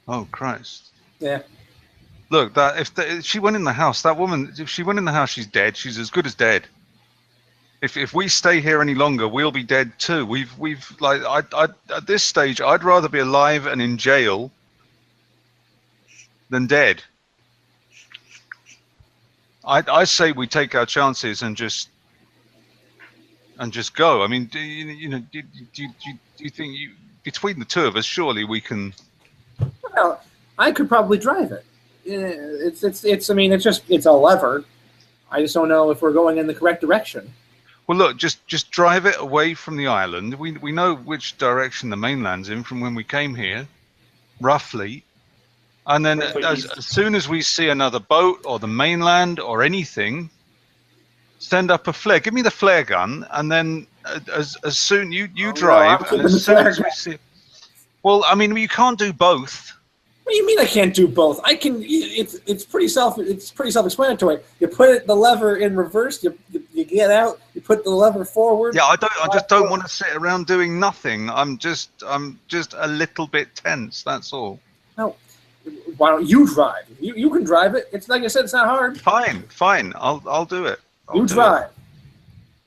Oh Christ! Yeah. Look, if she went in the house, that woman. If she went in the house, she's dead. She's as good as dead. If we stay here any longer, we'll be dead too. We've like at this stage, I'd rather be alive and in jail than dead. I say we take our chances and just go. I mean, do you think between the two of us, surely we can? Well, I could probably drive it. It's a lever. I just don't know if we're going in the correct direction. Well, look, just drive it away from the island. We know which direction the mainland's in from when we came here, roughly. And then as soon as we see another boat or the mainland or anything, send up a flare. Give me the flare gun, and then as soon you drive, and as soon as we see. Well, I mean, you can't do both. What do you mean I can't do both? I can. It's pretty self-explanatory. You put the lever in reverse. You get out. You put the lever forward. Yeah, I just don't want to sit around doing nothing. I'm just a little bit tense. That's all. No, Why don't you drive? You can drive it. It's like I said, it's not hard. Fine. I'll do it. You drive.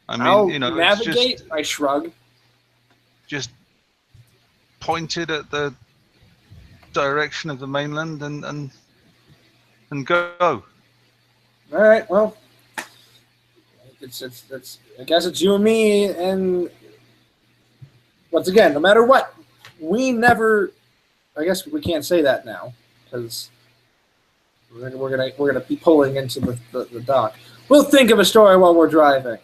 I mean, I'll you know, navigate. it's I shrug. just pointed at the direction of the mainland and go. All right. Well, it's. I guess it's you and me. And once again, no matter what, we never. I guess we can't say that now because we're gonna be pulling into the dock. We'll think of a story while we're driving.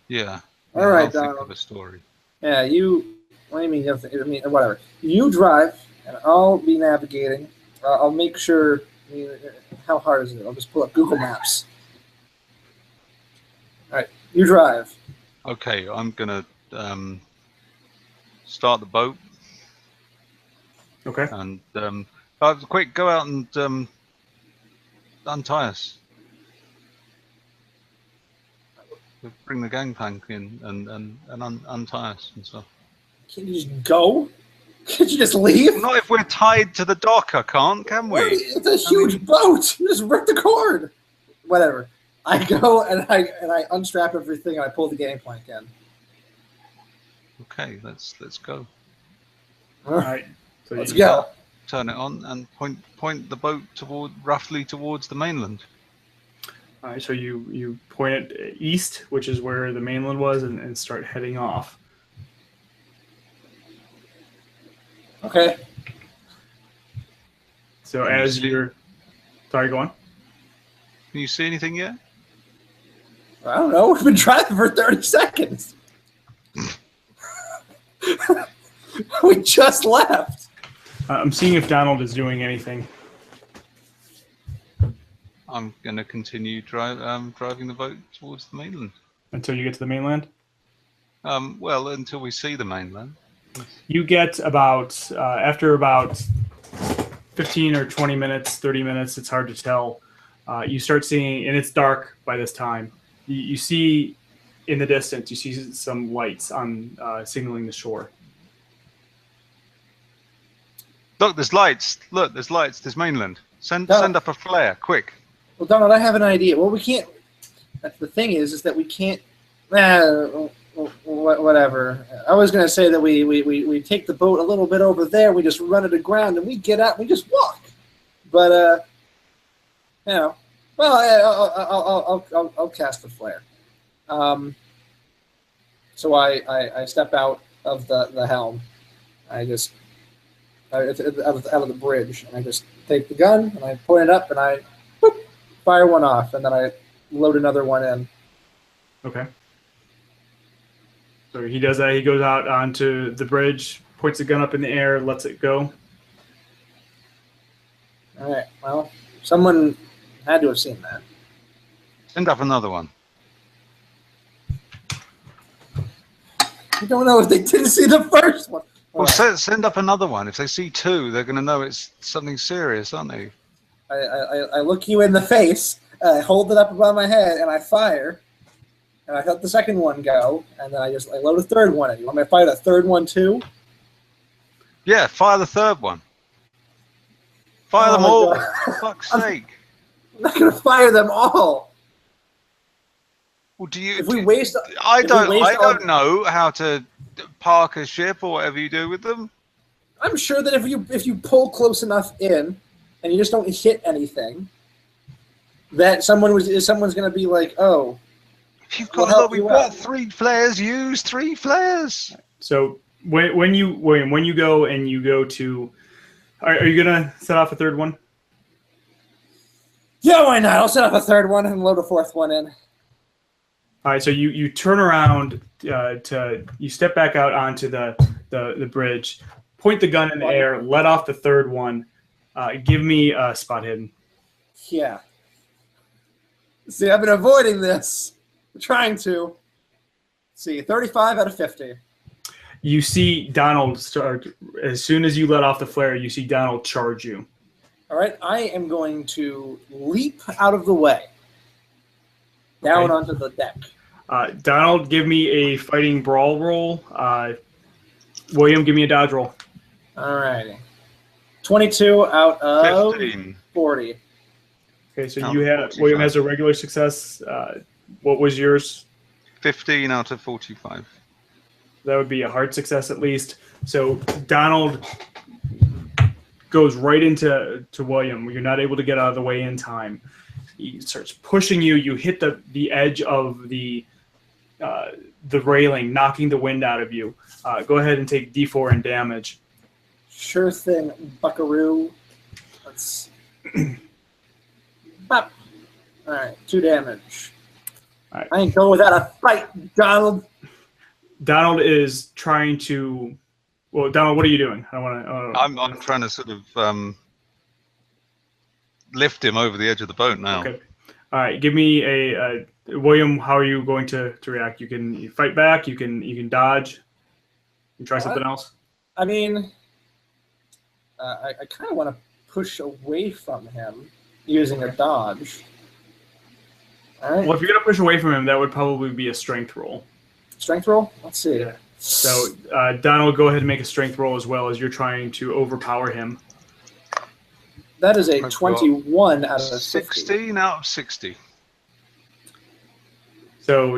Yeah. All right, I'll think Donald. of a story. Yeah, you. What do you mean? I mean, whatever. You drive, and I'll be navigating. I'll make sure. I mean, how hard is it? I'll just pull up Google Maps. All right, you drive. Okay, I'm gonna start the boat. Okay. And quick, go out and untie us. Bring the gangplank in and untie us and stuff. Can you just go? Can't you just leave? Not if we're tied to the dock. I can't, can we? It's a huge boat. You just rip the cord. Whatever. I go and I unstrap everything and I pull the gangplank in. Okay, let's go. All right. So Let's go. Turn it on and point the boat roughly towards the mainland. All right. So you point it east, which is where the mainland was, and start heading off. Okay. So Can you as see- you're, sorry, go on. Can you see anything yet? I don't know. We've been driving for 30 seconds. We just left. I'm seeing if Donald is doing anything. I'm gonna continue driving the boat towards the mainland. Until you get to the mainland? Well, until we see the mainland. You get about, after about 15 or 20 minutes, 30 minutes, it's hard to tell. You start seeing, and it's dark by this time, you see in the distance, you see some lights on signaling the shore. Look, there's lights. Look, there's lights. There's mainland. Send No. send up a flare, quick. Well, Donald, I have an idea. Well, we can't. That's the thing is that we can't. Whatever. I was going to say that we take the boat a little bit over there. We just run it aground and we get out. And we just walk. But you know, well, I'll cast the flare. So I step out of the helm. I just out of the bridge, and I just take the gun and I point it up and I fire one off, and then I load another one in. Okay. So he does that. He goes out onto the bridge, points the gun up in the air, lets it go. All right. Well, someone had to have seen that. Send up another one. You don't know if they didn't see the first one. Well, All right. send up another one. If they see two, they're going to know it's something serious, aren't they? I look you in the face, I hold it up above my head, and I fire. And I let the second one go, and then I load a third one in. You want me to fire a third one too? Yeah, fire the third one. Fire Oh them my all. God. For fuck's sake. I'm not going to fire them all. Well, do you? If we waste, I if we don't. waste I all- don't know how to park a ship or whatever you do with them. I'm sure that if you pull close enough in, and you just don't hit anything, that someone's going to be like, oh. If you've We'll got, help look, we've you got out. 3 flares. Use 3 flares. So when you go and you go to, are you gonna set off a third one? Yeah, why not? I'll set up a third one and load a fourth one in. All right. So you turn around you step back out onto the bridge, point the gun in the air, let off the third one. Give me a spot hidden. Yeah. See, I've been avoiding this. I'm trying to. Let's see, 35 out of 50. You see Donald start, as soon as you let off the flare, you see Donald charge you. All right, I am going to leap out of the way. Down Okay. onto the deck. Donald, give me a fighting brawl roll. William, give me a dodge roll. All righty. 22 out of 15. 40. Okay, so Out you of had 45. William has a regular success. What was yours? 15 out of 45. That would be a hard success at least. So Donald goes right into William. You're not able to get out of the way in time. He starts pushing you. You hit the edge of the railing, knocking the wind out of you. Go ahead and take D4 in damage. Sure thing, buckaroo. Let's... Pop. All right, 2 damage. All right. I ain't going without a fight, Donald. Donald is trying to... Well, Donald, what are you doing? I'm trying to sort of lift him over the edge of the boat now. Okay. All right. Give me a William. How are you going to react? You can fight back. You can dodge. You can try something else. I mean, I kind of want to push away from him using a dodge. All right. Well, if you're gonna push away from him, that would probably be a strength roll. Strength roll? Let's see. Yeah. So Donald, go ahead and make a strength roll as well as you're trying to overpower him. That is a I've got 21 out of 60. 16 out of 60. So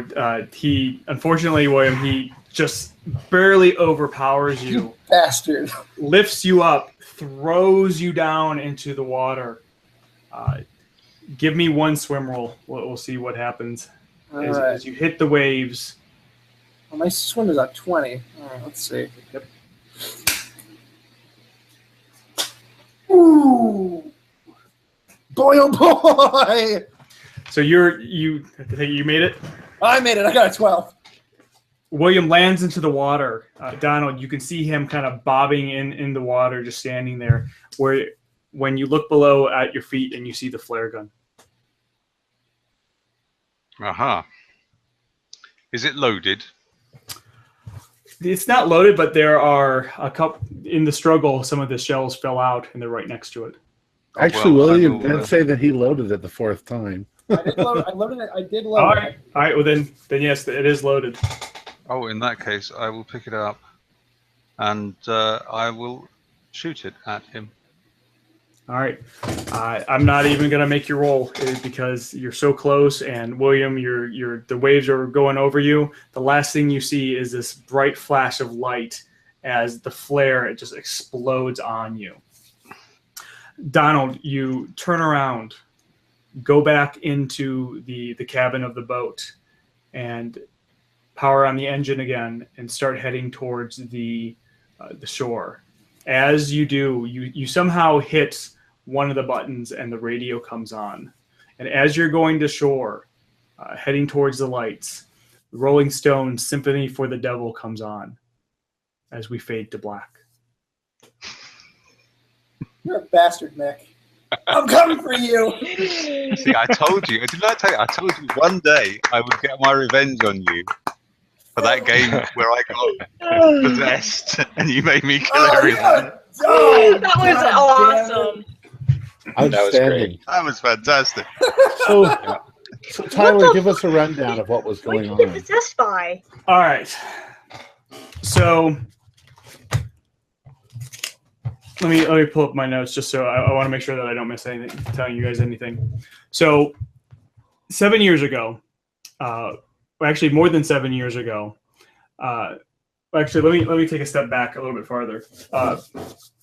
unfortunately, William, he just barely overpowers you, Bastard. lifts you up, throws you down into the water. Give me one swim roll. We'll see what happens as you hit the waves. Well, my swim is at 20. All right, let's see. Yep. Ooh. Boy, oh boy! So you made it. I made it. I got a 12. William lands into the water. Donald, you can see him kind of bobbing in the water, just standing there. When you look below at your feet and you see the flare gun. Aha. Is it loaded? It's not loaded, but there are a couple in the struggle. Some of the shells fell out, and they're right next to it. Actually, well, William I will, did say that he loaded it the 4th time. I did load it. I did load All it. right. All right. Well, then yes, it is loaded. Oh, in that case, I will pick it up and I will shoot it at him. All right. I'm not even gonna make your roll because you're so close, and William, the waves are going over you. The last thing you see is this bright flash of light as the flare just explodes on you. Donald, you turn around, go back into the cabin of the boat, and power on the engine again, and start heading towards the shore. As you do, you somehow hit one of the buttons and the radio comes on. And as you're going to shore, heading towards the lights, the Rolling Stones' Symphony for the Devil comes on as we fade to black. You're a bastard, Nick. I'm coming for you. See, I told you. Didn't I tell you? I told you one day I would get my revenge on you for that game where I got possessed and you made me kill everyone. Oh, That was awesome. Outstanding. That was fantastic. So Tyler, give us a rundown of what was What going did you get on. possessed by? All right. So let me pull up my notes just so I want to make sure that I don't miss anything, telling you guys anything. So 7 years ago, actually more than 7 years ago, actually let me take a step back a little bit farther.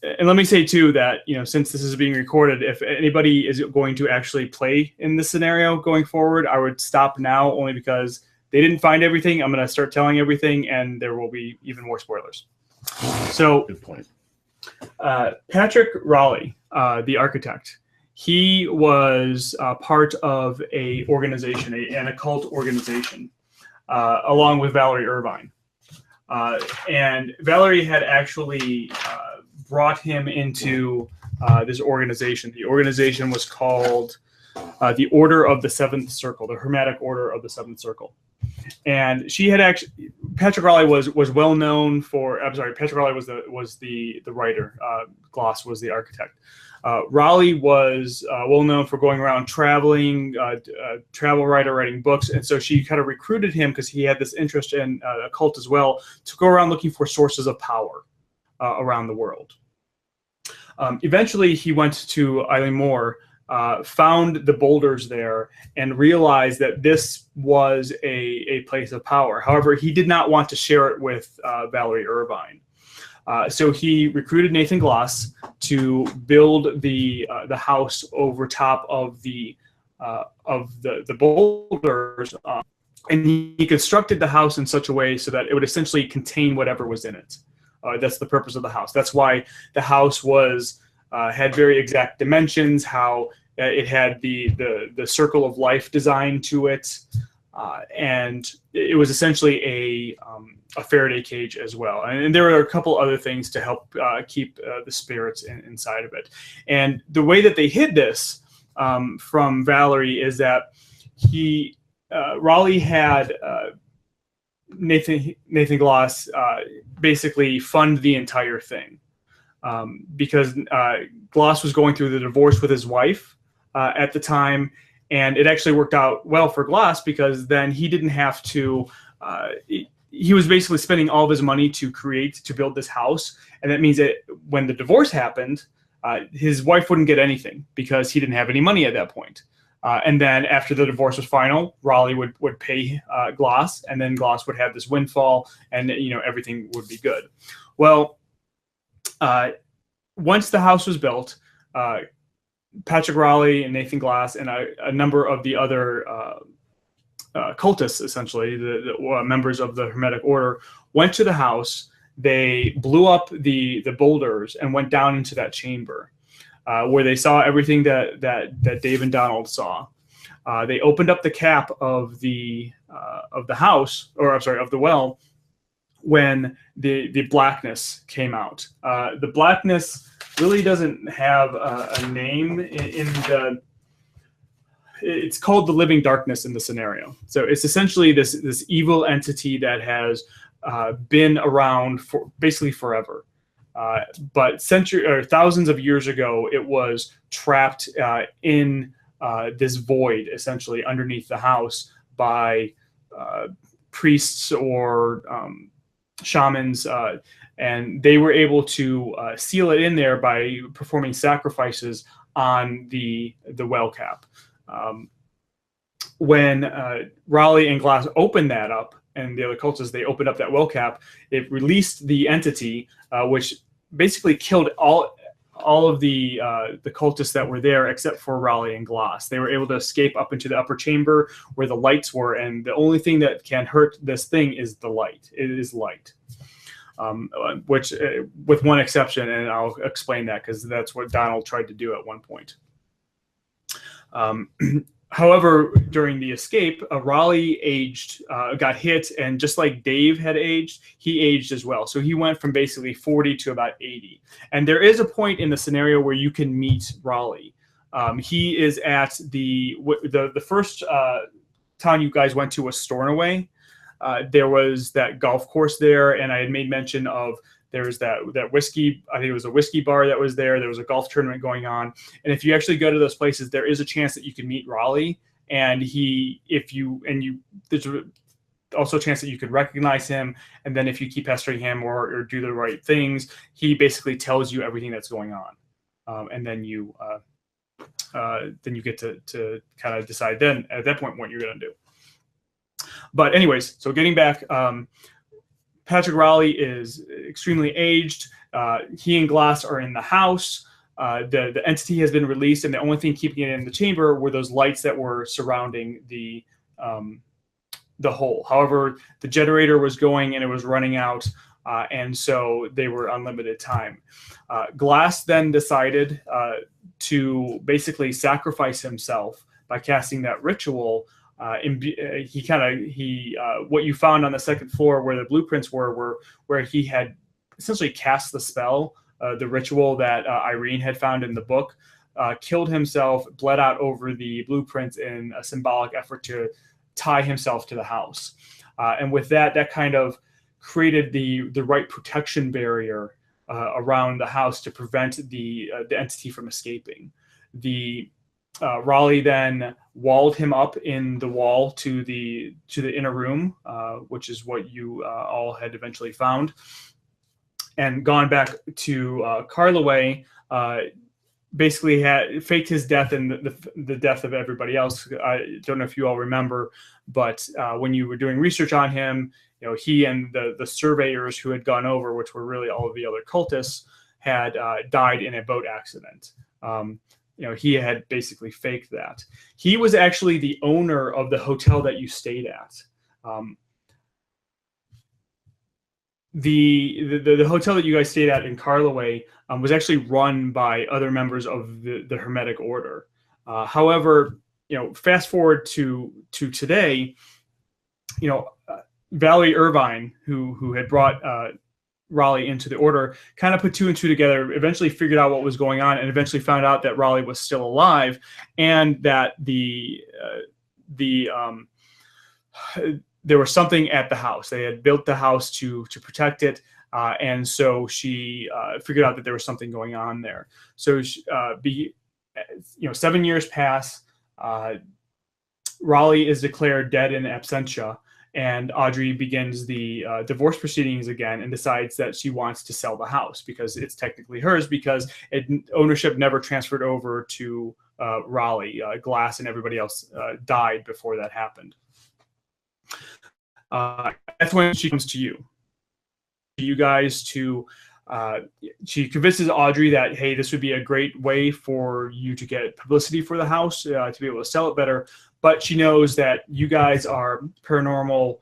And let me say too that, since this is being recorded, if anybody is going to actually play in this scenario going forward, I would stop now only because they didn't find everything. I'm going to start telling everything and there will be even more spoilers. So Good point. Patrick Raleigh, the architect, he was part of a organization, an occult organization, along with Valerie Irvine. And Valerie had actually brought him into this organization. The organization was called the Order of the Seventh Circle, the Hermetic Order of the Seventh Circle. And she had actually, Patrick Raleigh was well known for. I'm sorry, Patrick Raleigh was the writer. Gloss was the architect. Raleigh was well known for going around traveling, travel writer, writing books, and so she kind of recruited him because he had this interest in occult as well, to go around looking for sources of power around the world. Eventually, he went to Eileen Moore, found the boulders there, and realized that this was a place of power. However, he did not want to share it with Valerie Irvine. So he recruited Nathan Gloss to build the house over top of the boulders, and he constructed the house in such a way so that it would essentially contain whatever was in it. That's the purpose of the house. That's why the house was had very exact dimensions. How it had the circle of life design to it, and it was essentially a Faraday cage as well. And there were a couple other things to help keep the spirits inside of it. And the way that they hid this from Valerie is that Raleigh had Nathan Gloss basically fund the entire thing, because Gloss was going through the divorce with his wife at the time, and it actually worked out well for Gloss because then he didn't have to. He was basically spending all of his money to build this house, and that means that when the divorce happened, his wife wouldn't get anything because he didn't have any money at that point. And then after the divorce was final, Raleigh would pay Gloss, and then Gloss would have this windfall, and everything would be good. Well, once the house was built, Patrick Raleigh and Nathan Gloss and a number of the other cultists, essentially the members of the Hermetic Order, went to the house. They blew up the boulders and went down into that chamber, where they saw everything that Dave and Donald saw. They opened up the cap of the house, or I'm sorry, of the well, when the blackness came out. The blackness really doesn't have a name it's called the living darkness in the scenario. So it's essentially this evil entity that has been around for basically forever. But thousands of years ago, it was trapped in this void, essentially underneath the house, by priests or shamans, and they were able to seal it in there by performing sacrifices on the well cap. When Raleigh and Glass opened that up, and the other cultists, they opened up that well cap, it released the entity, which basically killed all of the cultists that were there except for Raleigh and Gloss. They were able to escape up into the upper chamber where the lights were, and the only thing that can hurt this thing is the light. It is light, which with one exception, and I'll explain that because that's what Donald tried to do at one point. However, during the escape, Raleigh aged, got hit, and just like Dave had aged, he aged as well. So he went from basically 40 to about 80. And there is a point in the scenario where you can meet Raleigh. He is at the first town you guys went to was Stornoway. There was that golf course there, and I had made mention of there was that whiskey, I think it was a whiskey bar that was there. There was a golf tournament going on. And if you actually go to those places, there is a chance that you can meet Raleigh. And there's also a chance that you could recognize him. And then if you keep pestering him or do the right things, he basically tells you everything that's going on. And then you get to kind of decide then at that point what you're going to do. But anyways, so getting back, Patrick Raleigh is extremely aged. He and Glass are in the house. The entity has been released, and the only thing keeping it in the chamber were those lights that were surrounding the hole. However, the generator was going and it was running out, and so they were unlimited time. Glass then decided to basically sacrifice himself by casting that ritual. What you found on the second floor where the blueprints were where he had essentially cast the spell, the ritual that Irene had found in the book, killed himself, bled out over the blueprints in a symbolic effort to tie himself to the house. And with that kind of created the right protection barrier around the house to prevent the entity from escaping. Raleigh then walled him up in the wall to the inner room, which is what you all had eventually found, and gone back to Carloway basically had faked his death and the death of everybody else. I don't know if you all remember, but when you were doing research on him, he and the surveyors who had gone over, which were really all of the other cultists, had died in a boat accident. He had basically faked that. He was actually the owner of the hotel that you stayed at. The hotel that you guys stayed at in Carloway was actually run by other members of the Hermetic Order. However, fast forward to today, Valerie Irvine, who had brought Raleigh into the order, kind of put two and two together, eventually figured out what was going on, and eventually found out that Raleigh was still alive, and that there was something at the house. They had built the house to protect it, and so she figured out that there was something going on there. So 7 years pass. Raleigh is declared dead in absentia, and Audrey begins the divorce proceedings again and decides that she wants to sell the house because it's technically hers, because ownership never transferred over to Raleigh. Glass and everybody else died before that happened. That's when she comes to you guys to she convinces Audrey that, hey, this would be a great way for you to get publicity for the house, to be able to sell it better. But she knows that you guys are paranormal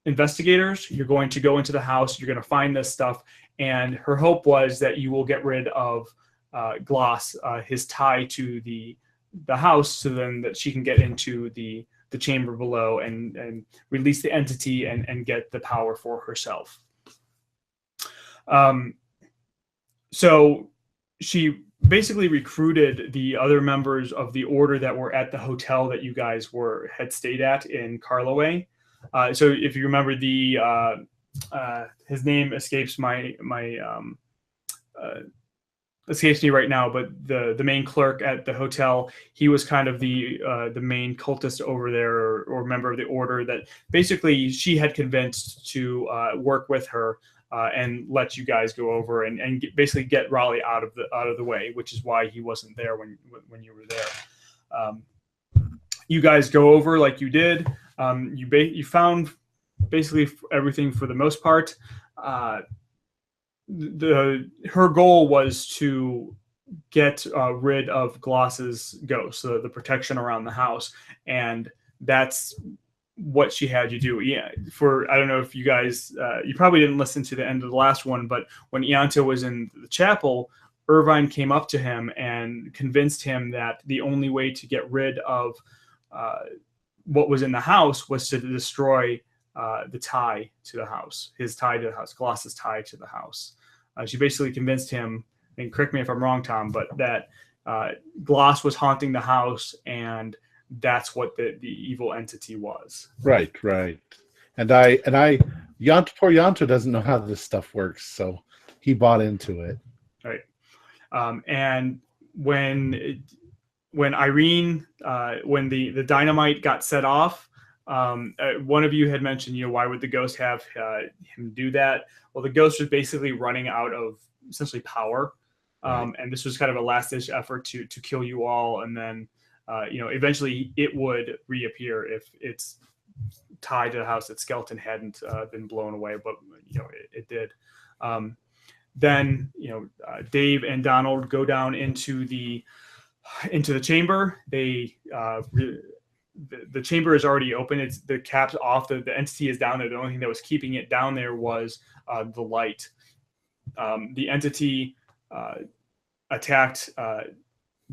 investigators. You're going to go into the house, you're going to find this stuff, and her hope was that you will get rid of Gloss, his tie to the house, so then that she can get into the chamber below and release the entity and get the power for herself. So she basically recruited the other members of the order that were at the hotel that you guys had stayed at in Carloway. So if you remember, his name escapes escapes me right now, but the main clerk at the hotel, he was kind of the main cultist over there, or member of the order that basically she had convinced to work with her and let you guys go over and basically get Raleigh out of the way, which is why he wasn't there when you were there. You guys go over like you did. You found basically everything for the most part. Her goal was to get rid of Gloss's ghost, so the protection around the house, and that's what she had you do. Yeah, I don't know if you guys, you probably didn't listen to the end of the last one, but when Ianto was in the chapel, Irvine came up to him and convinced him that the only way to get rid of what was in the house was to destroy the tie to the house, his tie to the house, Gloss's tie to the house. She basically convinced him, and correct me if I'm wrong, Tom, but that Gloss was haunting the house, and that's what the evil entity was. Right. And poor Yanto doesn't know how this stuff works, so he bought into it. Right. And when Irene, when the dynamite got set off, one of you had mentioned, why would the ghost have him do that? Well, the ghost was basically running out of essentially power, and this was kind of a last-ditch effort to kill you all, and then eventually it would reappear if it's tied to the house. Its skeleton hadn't been blown away, but it did. Then Dave and Donald go down into the chamber. They the chamber is already open. It's the cap's off. The entity is down there. The only thing that was keeping it down there was the light. The entity attacked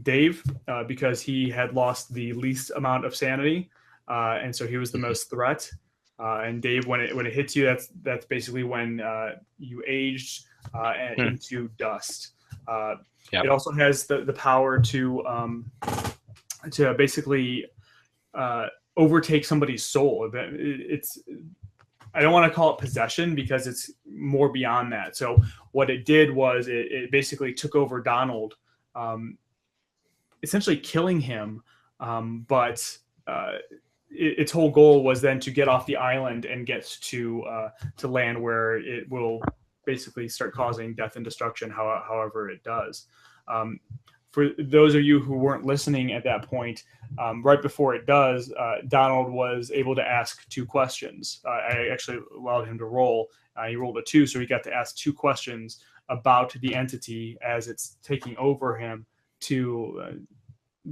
Dave because he had lost the least amount of sanity, and so he was the most threat. And Dave, when it hits you, that's basically when you aged into dust. It also has the power to basically overtake somebody's soul. I don't want to call it possession because it's more beyond that. So what it did was it basically took over Donald, essentially killing him. But its whole goal was then to get off the island and get to land where it will basically start causing death and destruction however it does. For those of you who weren't listening at that point, right before it does, Donald was able to ask 2 questions. I actually allowed him to roll. He rolled a 2, so he got to ask 2 questions about the entity as it's taking over him, to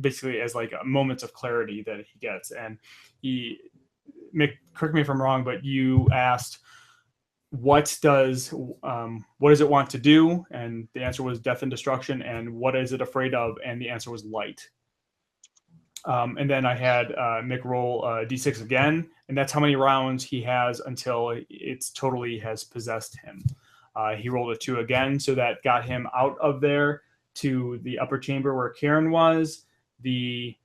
basically as like moments of clarity that he gets. And Mick, correct me if I'm wrong, but you asked, what does it want to do? And the answer was death and destruction. And what is it afraid of? And the answer was light. And then I had Mick roll D6 again, and that's how many rounds he has until it's totally has possessed him. He rolled a 2 again, so that got him out of there to the upper chamber where Karen was. That's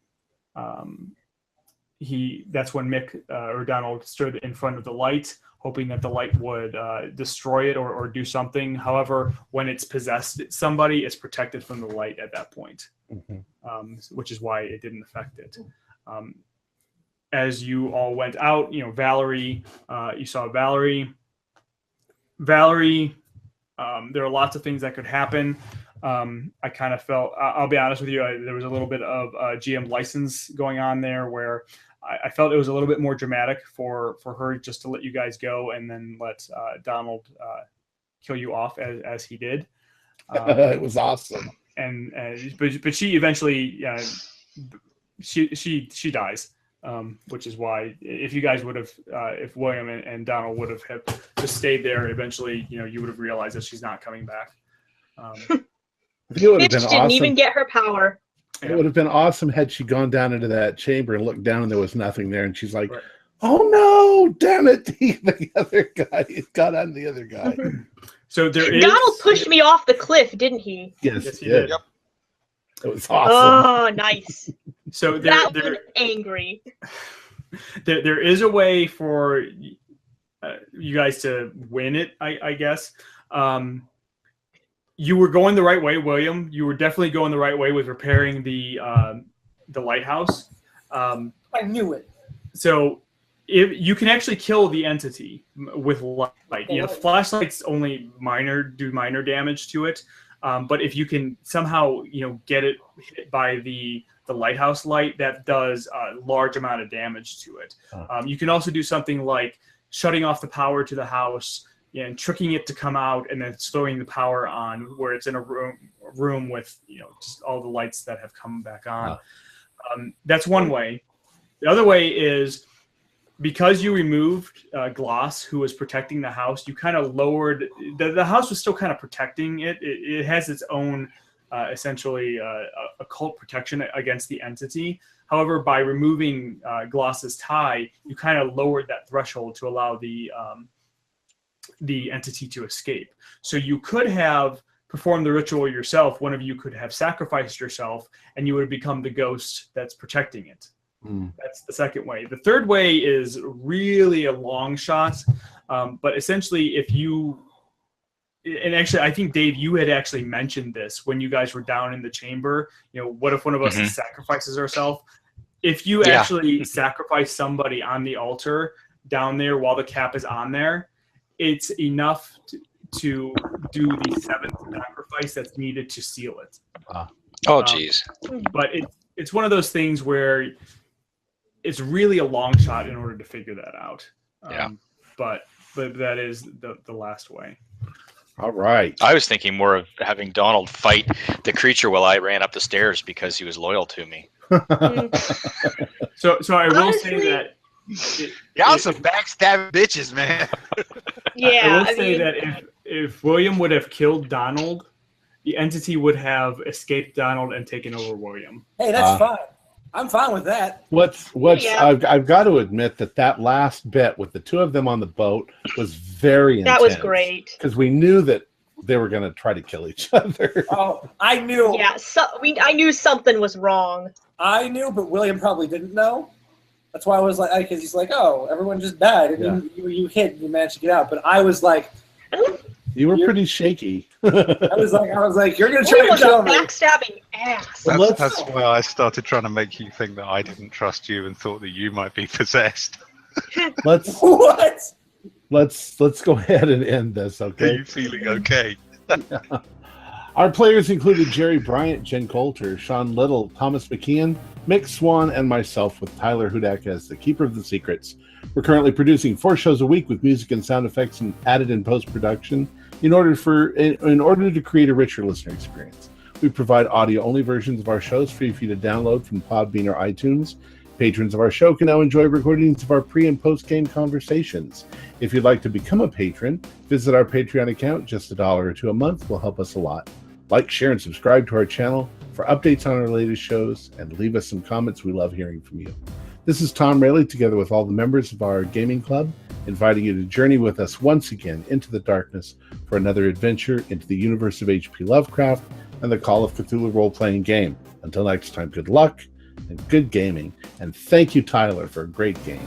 when Mick or Donald stood in front of the light, hoping that the light would destroy it or do something. However, when it's possessed somebody, it's protected from the light at that point, which is why it didn't affect it. As you all went out, Valerie, you saw Valerie. Valerie, there are lots of things that could happen. I kind of felt, I'll be honest with you, there was a little bit of GM license going on there where I felt it was a little bit more dramatic for her just to let you guys go and then let Donald kill you off as he did. It was awesome. But she eventually she dies, which is why if you guys would have if William and Donald would have just stayed there, eventually you would have realized that she's not coming back. Bitch didn't even get her power. It would have been awesome had she gone down into that chamber and looked down and there was nothing there, and she's like, right. "Oh no, damn it!" The other guy got on the other guy. So Donald pushed me off the cliff, didn't he? Yes, he did. Yep. It was awesome. Oh, nice. So that was angry. There is a way for you guys to win it, I guess. You were going the right way, William. You were definitely going the right way with repairing the lighthouse. I knew it. So if you can actually kill the entity with light. Flashlights only do minor damage to it. But if you can somehow get it hit by the lighthouse light, that does a large amount of damage to it. You can also do something like shutting off the power to the house and tricking it to come out, and then throwing the power on where it's in a room with just all the lights that have come back on. That's one way. The other way is, because you removed Gloss, who was protecting the house, you kind of lowered the house was still kind of protecting it. It has its own essentially occult protection against the entity. However, by removing Gloss's tie, you kind of lowered that threshold to allow the entity to escape. So you could have performed the ritual yourself. One of you could have sacrificed yourself, and you would have become the ghost that's protecting it. That's the second way. The third way is really a long shot, but essentially if you, and actually I think Dave, you had actually mentioned this when you guys were down in the chamber, what if one of us sacrifices ourselves? If you actually sacrifice somebody on the altar down there while the cap is on there, it's enough to do the 7th sacrifice that's needed to seal it. Oh, geez. But it's one of those things where it's really a long shot in order to figure that out. But that is the last way. All right. I was thinking more of having Donald fight the creature while I ran up the stairs because he was loyal to me. So I will say that y'all some backstabbing bitches, man. Yeah, I will say that if William would have killed Donald, the entity would have escaped Donald and taken over William. Hey, that's fine. I'm fine with that. I've got to admit that last bit with the two of them on the boat was very intense. That was great. Because we knew that they were going to try to kill each other. Oh, I knew. Yeah, I knew something was wrong. I knew, but William probably didn't know. That's why I was like, because he's like, oh, everyone just died. And you hit and you managed to get out. But I was like, you were pretty shaky. I was like, you're going to try to kill me. Backstabbing ass. That's why I started trying to make you think that I didn't trust you and thought that you might be possessed. What? let's go ahead and end this, Are okay? you feeling okay? Our players included Jerry Bryant, Jen Coulter, Sean Little, Thomas McKeon, Mick Swan, and myself, with Tyler Hudak as the Keeper of the Secrets. We're currently producing 4 shows a week with music and sound effects added in post-production in order to create a richer listener experience. We provide audio-only versions of our shows free for you to download from Podbean or iTunes. Patrons of our show can now enjoy recordings of our pre- and post-game conversations. If you'd like to become a patron, visit our Patreon account. Just $1 or $2 a month will help us a lot. Like, share, and subscribe to our channel for updates on our latest shows, and leave us some comments. We love hearing from you. This is Tom Rayleigh, together with all the members of our gaming club, inviting you to journey with us once again into the darkness for another adventure into the universe of H.P. Lovecraft and the Call of Cthulhu role-playing game. Until next time, good luck and good gaming. And thank you, Tyler, for a great game.